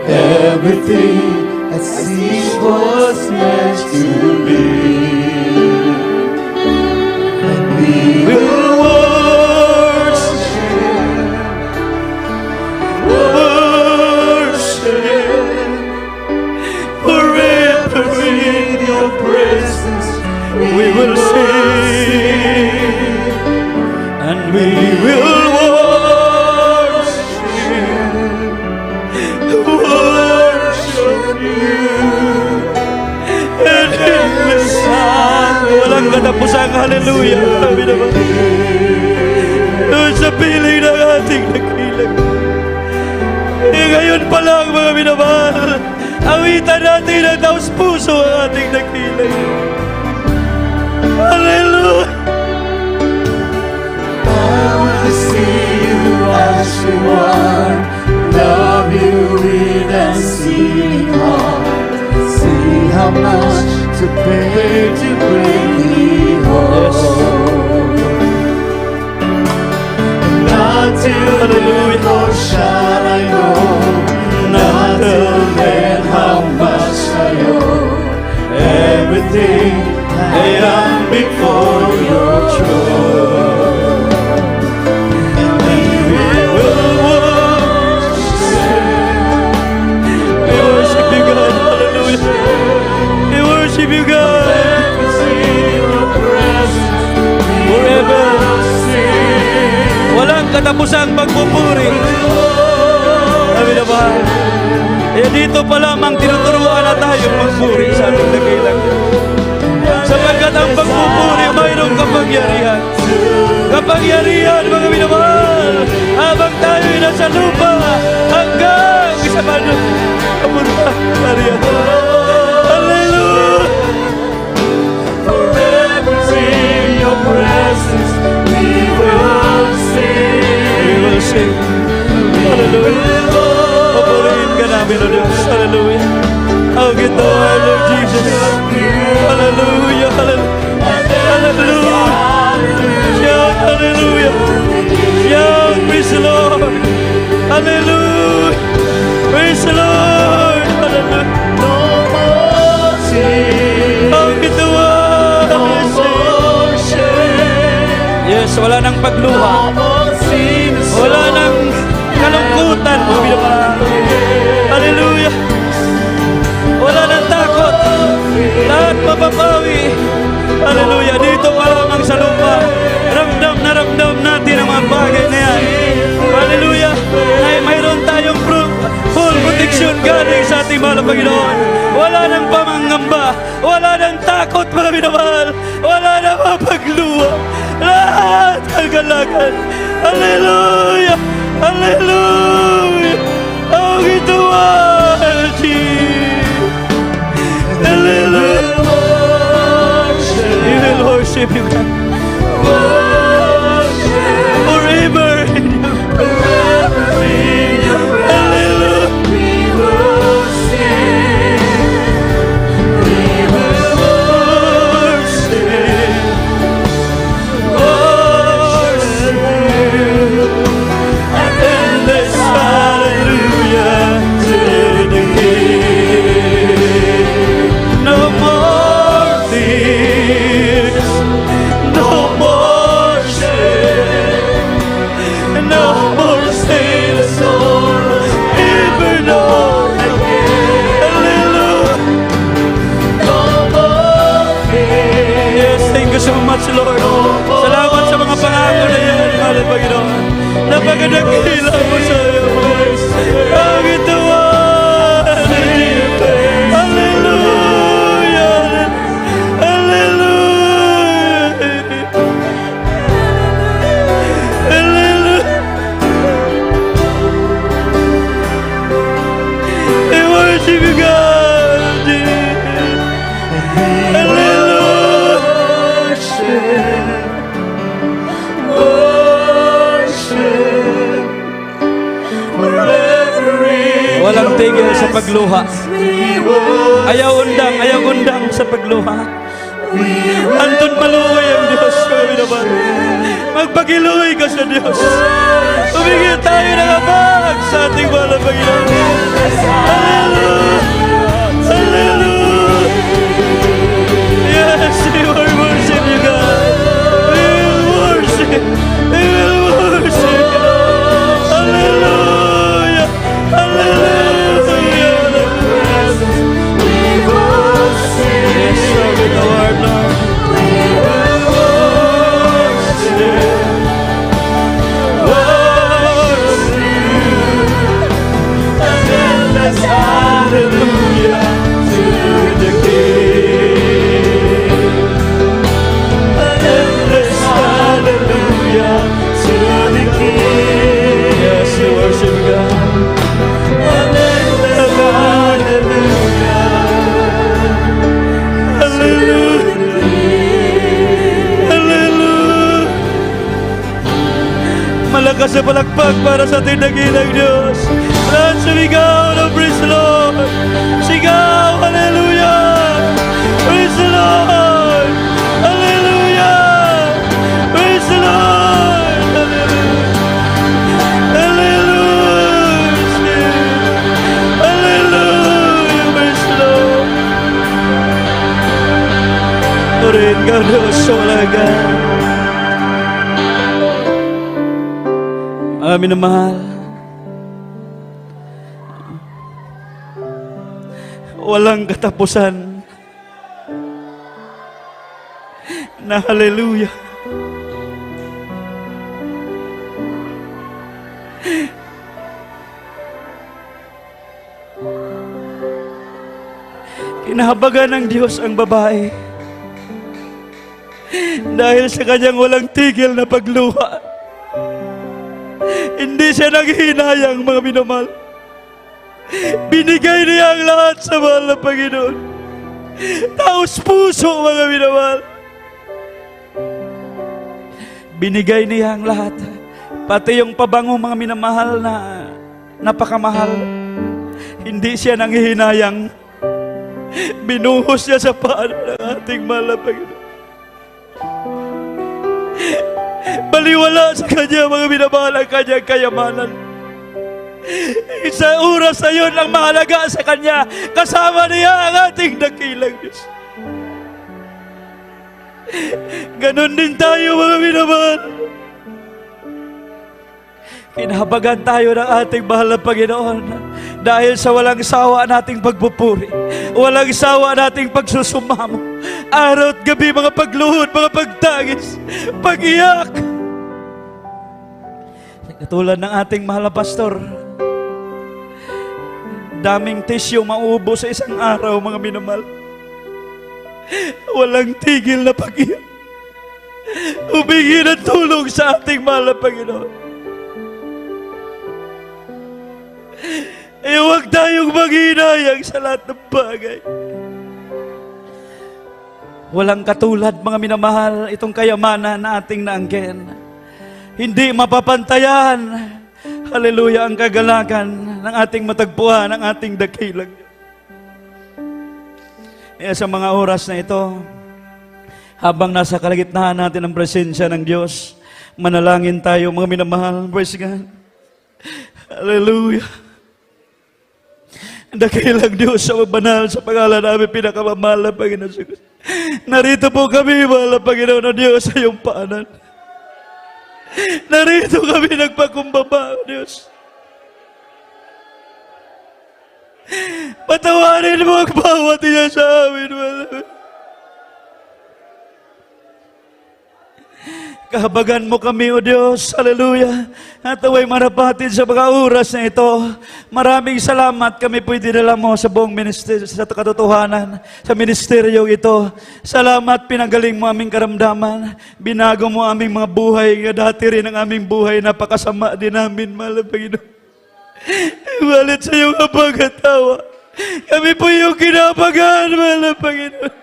Everything that seems was meant to be. And we will worship forever in your presence. We will sing and we will worship you. And endless song, walang katapusang hallelujah. Kami naman doon sa piling ng ating nakilang. Ngayon pa lang mga minamahal, awitan natin ang taos puso ang ating nakilang. Hallelujah! I wanna see you as you are, love you with a seeing heart. See how much to pay to bring me home. Not till then, Lord, shall I know. Not till then, how much I owe. Everything I am before your throne. And we will We worship you, God. Hallelujah. We worship you, God. Forever. Walang katapusang pagpupuri. Sabi na ba? Dito pa lamang tinuturuan na tayong magpuri sa ating dakilang. Sapagkat ang pagpupuri mayroong kapangyarihan. Kapangyarihan, mga minamahal, habang tayo'y nasa lupa hanggang sa manong kapangyarihan. Hallelujah! forever in your presence. We will sing. We will sing. Hallelujah! Papurihin ka namin, O Diyos. Hallelujah! Ang ito ay Lord Jesus. Hallelujah! Hallelujah! Hallelujah! Shout hallelujah! Shout praise the Lord! Hallelujah! Praise the Lord! Hallelujah! No more tears, Ang ito no ay more shame, yes, wala nang pagluha. no more sin, Wala nang kalungkutan. Hallelujah! Wala nang takot. Lahat mapapawi. Hallelujah! Dito pa lamang sa lupa. Ramdam na ramdam natin ang mga bagay na yan. Hallelujah! Ay mayroon tayong full protection galing sa ating mahal na Panginoon. Wala nang pamangamba. Wala nang takot, mga minamahal. Wala nang mapagluha. Lahat kagalakan. Hallelujah! Hallelujah! Ang ito ay Jesus. Hallelujah! We will worship you, God. Forever in your Hallelujah! we will sing. We will Worship you. Endless hallelujah to the King. No more tears, worship you, God. Hallelujah. Worship wherever it Walang tigil sa pagluha. we will. Ayaw undang sa pagluha. Antun maluhay ang Diyos, mga binaman. Magpagiluhay ka sa Diyos. Tumigil tayo ng abag sa ating mahal na Panginoon. Hallelujah! Hallelujah! Yes, we will worship you, God. We will worship. We will worship you. Hallelujah! Hallelujah! Yes, Lord, with the word, Lord. Hallelujah to the King. An endless hallelujah to the King. Yes, we worship God. An endless hallelujah. Hallelujah. Hallelujah. Malakas na palakpak para sa ating dakilang Diyos. Lahat sumigaw ng praise the Lord. Sigaw, hallelujah. Praise the Lord. Hallelujah. Praise the Lord. Hallelujah. Hallelujah. Hallelujah. Praise the Lord. Purihin ka, Diyos, sa walagan. Amin na mahal. Walang katapusan na hallelujah. Kinahabagan ng Diyos ang babae dahil sa kanyang walang tigil na pagluha. Hindi siya nanghihinayang, mga minamahal. Binigay niya ang lahat sa mahal na Panginoon. Taos puso, mga minamahal. Binigay niya ang lahat. Pati yung pabango, mga minamahal, na napakamahal. Hindi siya nanghihinayang. Binuhos niya sa paan ng ating mahal na Panginoon. Baliwala sa kanya, mga minamahal, ang kanyang kayamanan. Sa oras na yun ang mahalaga sa kanya, kasama niya ang ating dakilang Diyos. Ganon din tayo, mga minamahal. Kinahabagan tayo ng ating mahal na Panginoon dahil sa walang sawa nating pagpupuri, walang sawa nating pagsusumamo, araw at gabi, mga pagluhod, mga pagtagis, pag-iyak. Katulad ng ating mahal na pastor, daming tisyo maubo sa isang araw, mga minamahal. Walang tigil na pag-iyak. Humingi ng tulong sa ating mahal na Panginoon. Huwag tayong maghinayang sa lahat ng bagay. Walang katulad, mga minamahal, itong kayamanan na ating naangkin. Hindi mapapantayan, hallelujah, ang kagalakan ng ating matagpuan, ng ating dakilang. Kaya sa mga oras na ito, habang nasa kalagitnaan natin ang presensya ng Diyos, manalangin tayo, mga minamahal. Praise God. Hallelujah. Dakilang Diyos sa banal, sa pangalan namin pinakamamahal na Panginoon. Narito po kami, mahal na Panginoon na Diyos, sa iyong paanan. Narito kami nagpakumbaba, Diyos. Patawarin mo ang bawat iya sa amin, mahal. Kahabagan mo kami, O Diyos, hallelujah, at away marapatid sa mga oras na ito. Maraming salamat kami po'y dinala mo sa buong ministeryo, sa katotohanan, sa ministeryo ito. Salamat, pinagaling mo aming karamdaman, binago mo aming mga buhay, nga dati rin ang aming buhay, napakasama din namin, mahal na Panginoon. Ibalit sa iyong habag at tawa, Kami po yung kinapagan, mahal na Panginoon.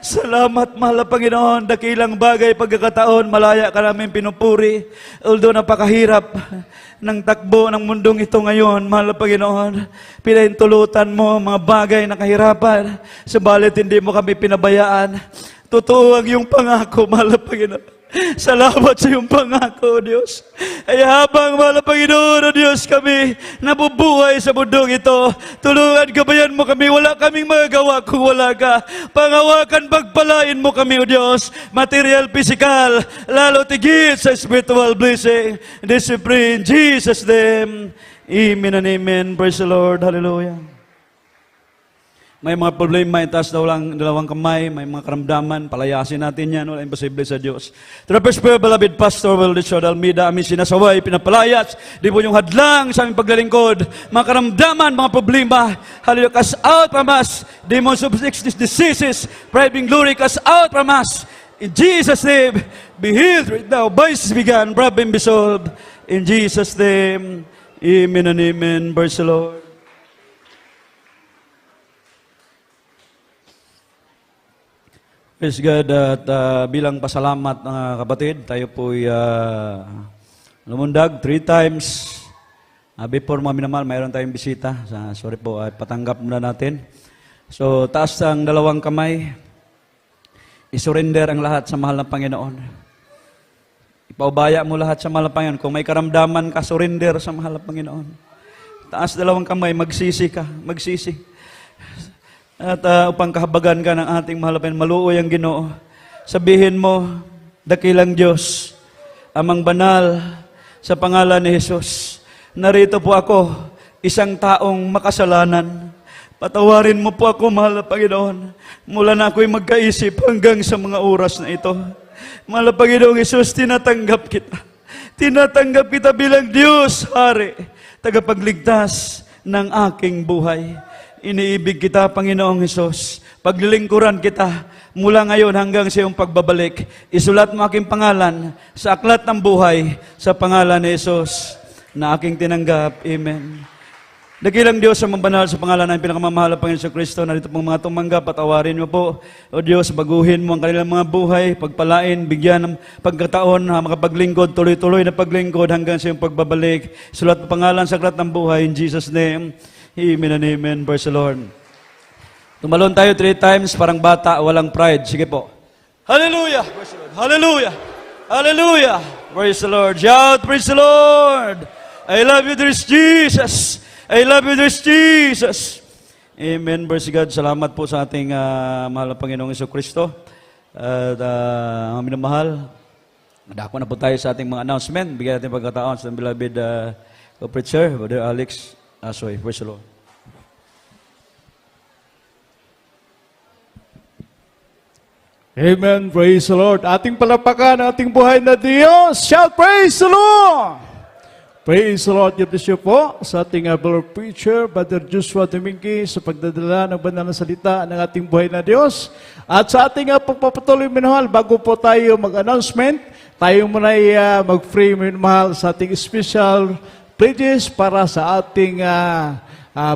Salamat, mahal na Panginoon. Dakilang bagay, pagkakataon, malaya ka namin pinupuri. Although napakahirap ng takbo ng mundong ito ngayon, mahal na Panginoon. Pinahintulutan mo mga bagay na kahirapan. Subalit hindi mo kami pinabayaan. Totoo ang iyong pangako, mahal na Panginoon. Salamat sa iyong pangako, Diyos. Ay habang, mahal na Panginoon, o Diyos, kami nabubuhay sa mundong ito, tulungan gabayan mo kami. Wala kaming magagawa kung wala ka. Pangawakan, pagpalain mo kami, o Diyos. Material, physical, lalo tigit sa spiritual blessing. This we pray in Jesus' name. Amen and amen. Praise the Lord. Hallelujah. May mga problema, itaas daw lang dalawang kamay, may mga karamdaman, palayasin natin yan, wala imposible sa Diyos. To the first prayer, beloved Pastor Wilson Almeida, aming sinasaway, pinapalayas, di po yung hadlang sa aming paglalingkod, mga karamdaman, mga problema, hallelujah, cast out from us, demons of sickness, diseases, pride glory, cast out from us. In Jesus' name, be healed right now, vices began, problem be solved. In Jesus' name, amen and amen. Praise the Lord. Praise God at bilang pasalamat mga kapatid, tayo po'y lumundag 3 times. Before mga minamahal, mayroon tayong bisita. Sorry po, patanggap muna natin. So, taas ang dalawang kamay. Isurrender ang lahat sa mahal ng Panginoon. Ipaubaya mo lahat sa mahal ng Panginoon. Kung may karamdaman ka, surrender sa mahal ng Panginoon. Taas dalawang kamay, magsisi ka, magsisi. At upang kahabagan ka ng ating mahal na Panginoon, maluoy ang Ginoo. Sabihin mo, dakilang Diyos, amang banal, sa pangalan ni Jesus, narito po ako, isang taong makasalanan. Patawarin mo po ako, mahal na Panginoon, mula na ako'y magkaisip hanggang sa mga oras na ito. Mahal na Panginoong Jesus, tinatanggap kita. Tinatanggap kita bilang Diyos, Hari, tagapagligtas ng aking buhay. Iniibig kita, Panginoong Hesus. Paglilingkuran kita mula ngayon hanggang sa iyong pagbabalik. Isulat mo aking pangalan sa aklat ng buhay sa pangalan ni Hesus na aking tinanggap. Amen. Dakilang Diyos sa mabanal sa pangalan ng pinakamamahal na Panginoon sa Kristo, narito pong mga tumanggap at awarin mo po. O Diyos, baguhin mo ang kanilang mga buhay, pagpalain, bigyan ng pagkataon na makapaglingkod, tuloy-tuloy na paglingkod hanggang sa iyong pagbabalik. Sulat mo pangalan sa aklat ng buhay in Jesus' name. Amen and amen. Praise the Lord. Tumalon tayo 3 times, parang bata, walang pride. Sige po. Hallelujah! Praise the Lord. Hallelujah! Hallelujah! Praise the Lord. Shout, praise the Lord! I love you, there's Jesus! I love you, there's Jesus! Amen. Praise God. Salamat po sa ating mahal na Panginoong Jesucristo. At mga minamahal, nadako na po tayo sa ating mga announcement. Bigyan natin pagkataon sa beloved co-preacher, Brother Alex Asoy. Praise the Lord. Amen. Praise the Lord. Ating palapakan, ating buhay na Diyos. Shout, praise the Lord! Praise the Lord. God bless you po sa ating beloved preacher, Brother Joshua Domingue, sa pagdadala ng banal na salita ng ating buhay na Diyos. At sa ating pagpapatuloy, minahal, bago po tayo mag-announcement, tayo muna ay mag-pray, minahal, sa ating special pledges para sa ating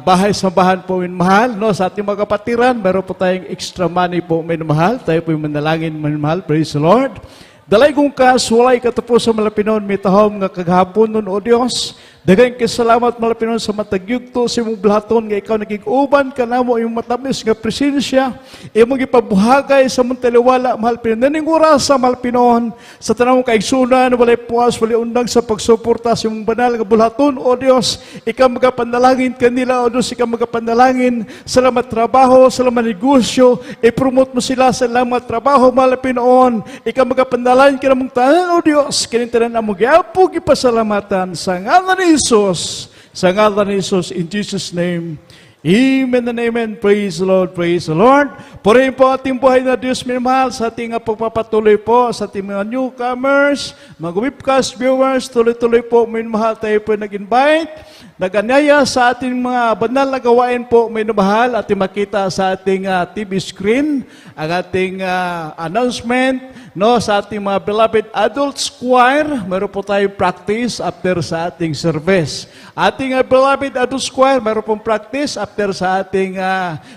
bahay-sambahan po, minamahal. No? Sa ating mga kapatiran, meron po tayong extra money po, minamahal. Tayo po yung manalangin, minamahal. Praise the Lord. Dalay kong walay katapos sa malapinon, mitahom nga kaghapon nun, O Diyos. Dagang kasalamat malapinon sa matagyugto sa imong blahaton nga ikaw naging-uban ka na mo yung matamis nga presensya. Imong ipabuhagay sa mong taliwala, mahal pinon. Naningura sa mahal pinon, sa tanang kaigsunan, walay puwas, walay undang sa pagsuporta sa imong banal nga blahaton, O Diyos. Ikaw magapanalangin kanila, O Diyos. Ikaw magapanalangin sa lamat trabaho, sa lamat negosyo. I-promote mo sila sa lamat trabaho, mahal pinon. Ikaw magapanalangin ka na mong tanan, O Diyos. Kinintanan na mong yapog ipasalamatan sa ngalan ni Jesus, sa ngalan ni Jesus, in Jesus' name. Amen and amen. Praise the Lord, praise the Lord. Purihin po ating buhay na Diyos, minamahal, sa ating pagpapatuloy po, sa ating mga newcomers, mga webcast viewers, tuloy-tuloy po, minamahal, tayo po nag-invite, nag-anyaya sa ating mga banal na gawain po, minamahal, ating makita sa ating TV screen, ang ating announcement, no, sa ating mga beloved adults choir, meron po tayong practice after sa ating service. Ating beloved adults choir, meron pong practice after sa ating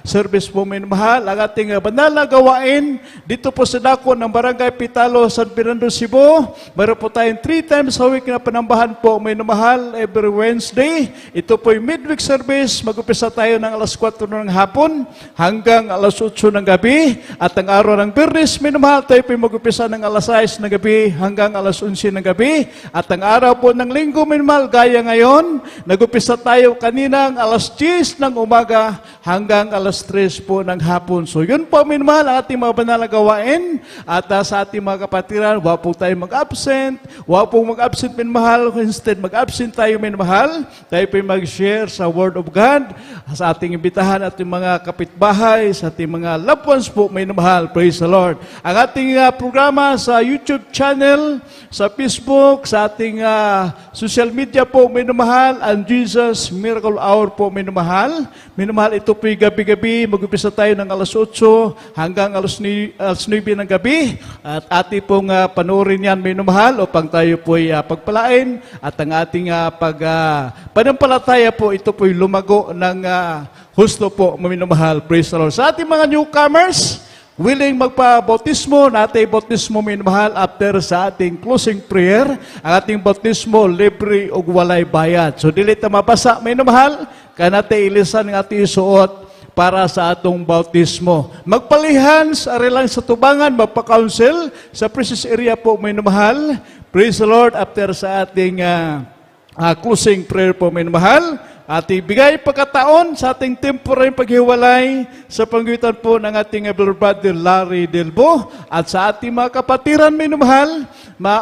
service po, minamahal. Ang ating banal na gawain, dito po sa dako ng Barangay Pitalo, San Fernando, Cebu, meron po tayong 3 times a week na panambahan po, minamahal, every Wednesday. Ito po yung midweek service, mag-upisa tayo ng alas 4 ng hapon hanggang alas 8 ng gabi. At ang araw ng Bernes, minamahal, tayo po mag-upisa ng alas 6 ng gabi hanggang alas 11 ng gabi. At ang araw po ng Linggo, minamahal, gaya ngayon, nag-upisa tayo kaninang alas 10 ng umaga hanggang alas 3 po ng hapon. So yun po, minamahal, ang ating mga banal na gawain. At sa ating mga kapatiran, huwag po tayo mag-absent. Huwag po mag-absent, minamahal. Instead, mag-absent tayo, minamahal. Tayo po mag-share sa Word of God, sa ating imbitahan, ating mga kapitbahay, sa ating mga loved ones po, minamahal. Praise the Lord. Ang ating programa sa YouTube channel, sa Facebook, sa ating social media po, minamahal, ang Jesus Miracle Hour po, minamahal. Minamahal, ito po yung gabi-gabi, mag-upisa tayo ng alas 8 hanggang alas 9 ng gabi. At ating pong panoorin yan, minamahal, upang tayo po pagpalain. At ang ating panampalataya po, ito po yung lumago ng husto po, minamahal. Praise the Lord. Sa ating mga newcomers, willing magpa-bautismo, natin bautismo, minamahal, after sa ating closing prayer, ang ating bautismo, libre o walay bayad. So, dili ta mabasa, minamahal, kanate ilisan ng ating isuot para sa atong bautismo. Magpalihan sa arilang sa tubangan, magpa-counsel sa precious area po, minamahal. Praise the Lord, after sa ating closing prayer po, minamahal. At ibigay pagkataon sa ating temporary paghiwalay sa panggitan po ng ating brother Larry Delbo at sa ating mga kapatiran, minamahal,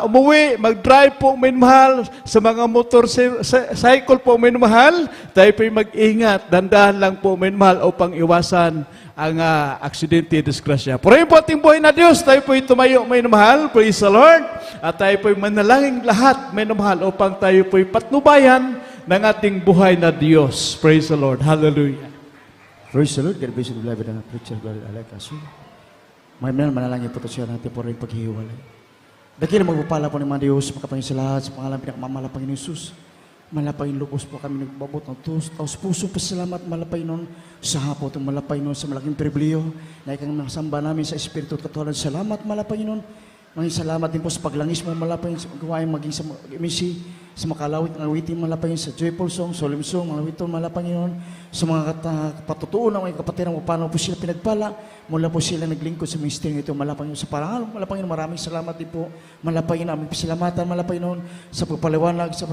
umuwi, mag-drive po, minamahal, sa mga motorcycle po, minamahal, tayo po mag-ingat, dandahan lang po, minamahal, upang iwasan ang aksidente, disgrasya. Purihin po ating buhay na Diyos, tayo po tumayo, minamahal, praise the Lord, at tayo po manalangin lahat, minamahal, upang tayo po patnubayan ng ating buhay na Diyos. Praise the Lord. Hallelujah. Praise the Lord. God bless you, beloved and preacher, God, Alec Asu. May manalangin po ito siya natin po rin paghihiwalay. Dakil magpapala po ni mga Diyos, makapangin sa lahat, sa pangalan pinakamamala Panginoon Isus. Malapay lubos po kami nagbabot ng taos puso pasalamat, malapay nun sa hapon, malapay nun sa malaking pribileo na ikang nasamba namin sa Espiritu at Katuhanan. Salamat, malapay nun. Maraming salamat din po sa paglangis mo, malapay sa gawain maging sa emisi, sa makalawit ng awitin, malapay sa joyful song, solemn song, malawiton, malapay yun, sa mga patutuon ng mga kapatiran mo, paano po sila pinagpala, mula po sila naglingkod sa ministeryo ito, malapay yun sa parangal, malapay yun, maraming salamat din po, malapay yun, aming pasalamatan, malapay yun, sa pagpaliwanag, sa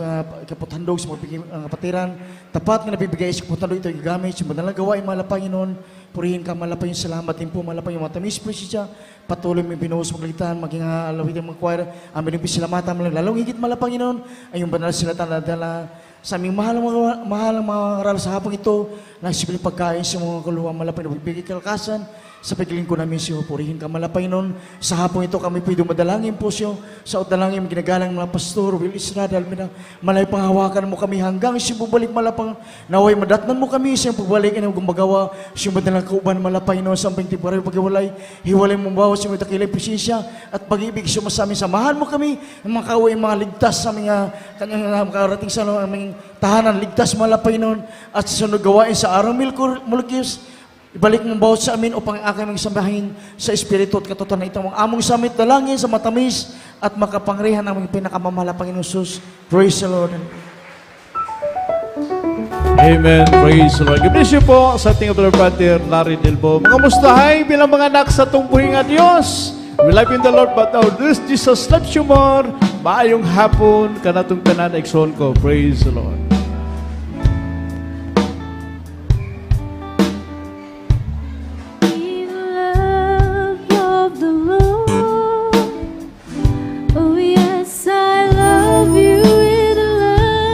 kapathandog, sa mga kapatiran, tapat nga nabibigay sa kapathandog ito, gagamit, sa madalang gawain, malapay yun, purihin ka, malapay yung salamat din po, malapay yung matamis po siya, patuloy may binuhos maglitan, maging alawit yung mga choir, amin yung pisalamatan, lalong higit malapay yun, ay yung banal sila tanadala sa aming mahal mga aral sa hapong ito, nagsipiling pagkain sa mga kuluwang malapay na magbibigay kalakasan, sa pagkiling ko namin siyo, purihin ka malapay nun. Sa hapong ito kami pwede madalangin po siyo. Sa udalangin, ginagalang mga pastor, Will Israel, malay panghawakan mo kami hanggang siya bubalik malapang. Naway madatnan mo kami, siya pagbalik na gumagawa, siya madalang kauban malapay nun, sa amping temporary paghiwalay, hiwalay mong bawas, siya may takilay presensya, at pag-ibig siya masami, samahan mo kami, mga kaway, mga ligtas sa mga kanyang makarating sa aming tahanan, ligtas malapay nun, at sunod gawain sa araw mulkis, ibalik mong bawat sa amin upang aking magsambahin sa Espiritu at katotohanan ito. Ang among samit dalangin sa matamis at makapangrihan ng aming pinakamamahal Panginoon Jesus. Praise the Lord. Amen. Praise the Lord. God bless you po sa ating brother Larry Delbo. Mga mustahay bilang mga anak sa tungbuhin nga Diyos. We love in the Lord, but our this Jesus loves you more. Maayong hapon, kanatong tanan, ekson ko. Praise the Lord. Yes, I love you with the love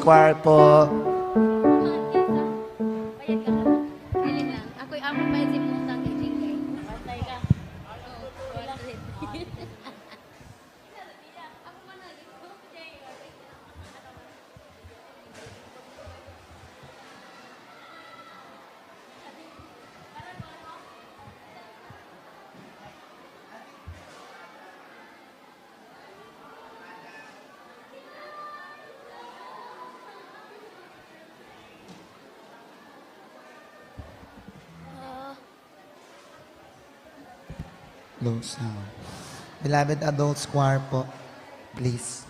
Choir po. Bayad ka na. Kailan lang. Ako'y amo pa si Mutang Ijingay. Patay ka. Oo. Ako man na. Low sound. Beloved adults choir po, please.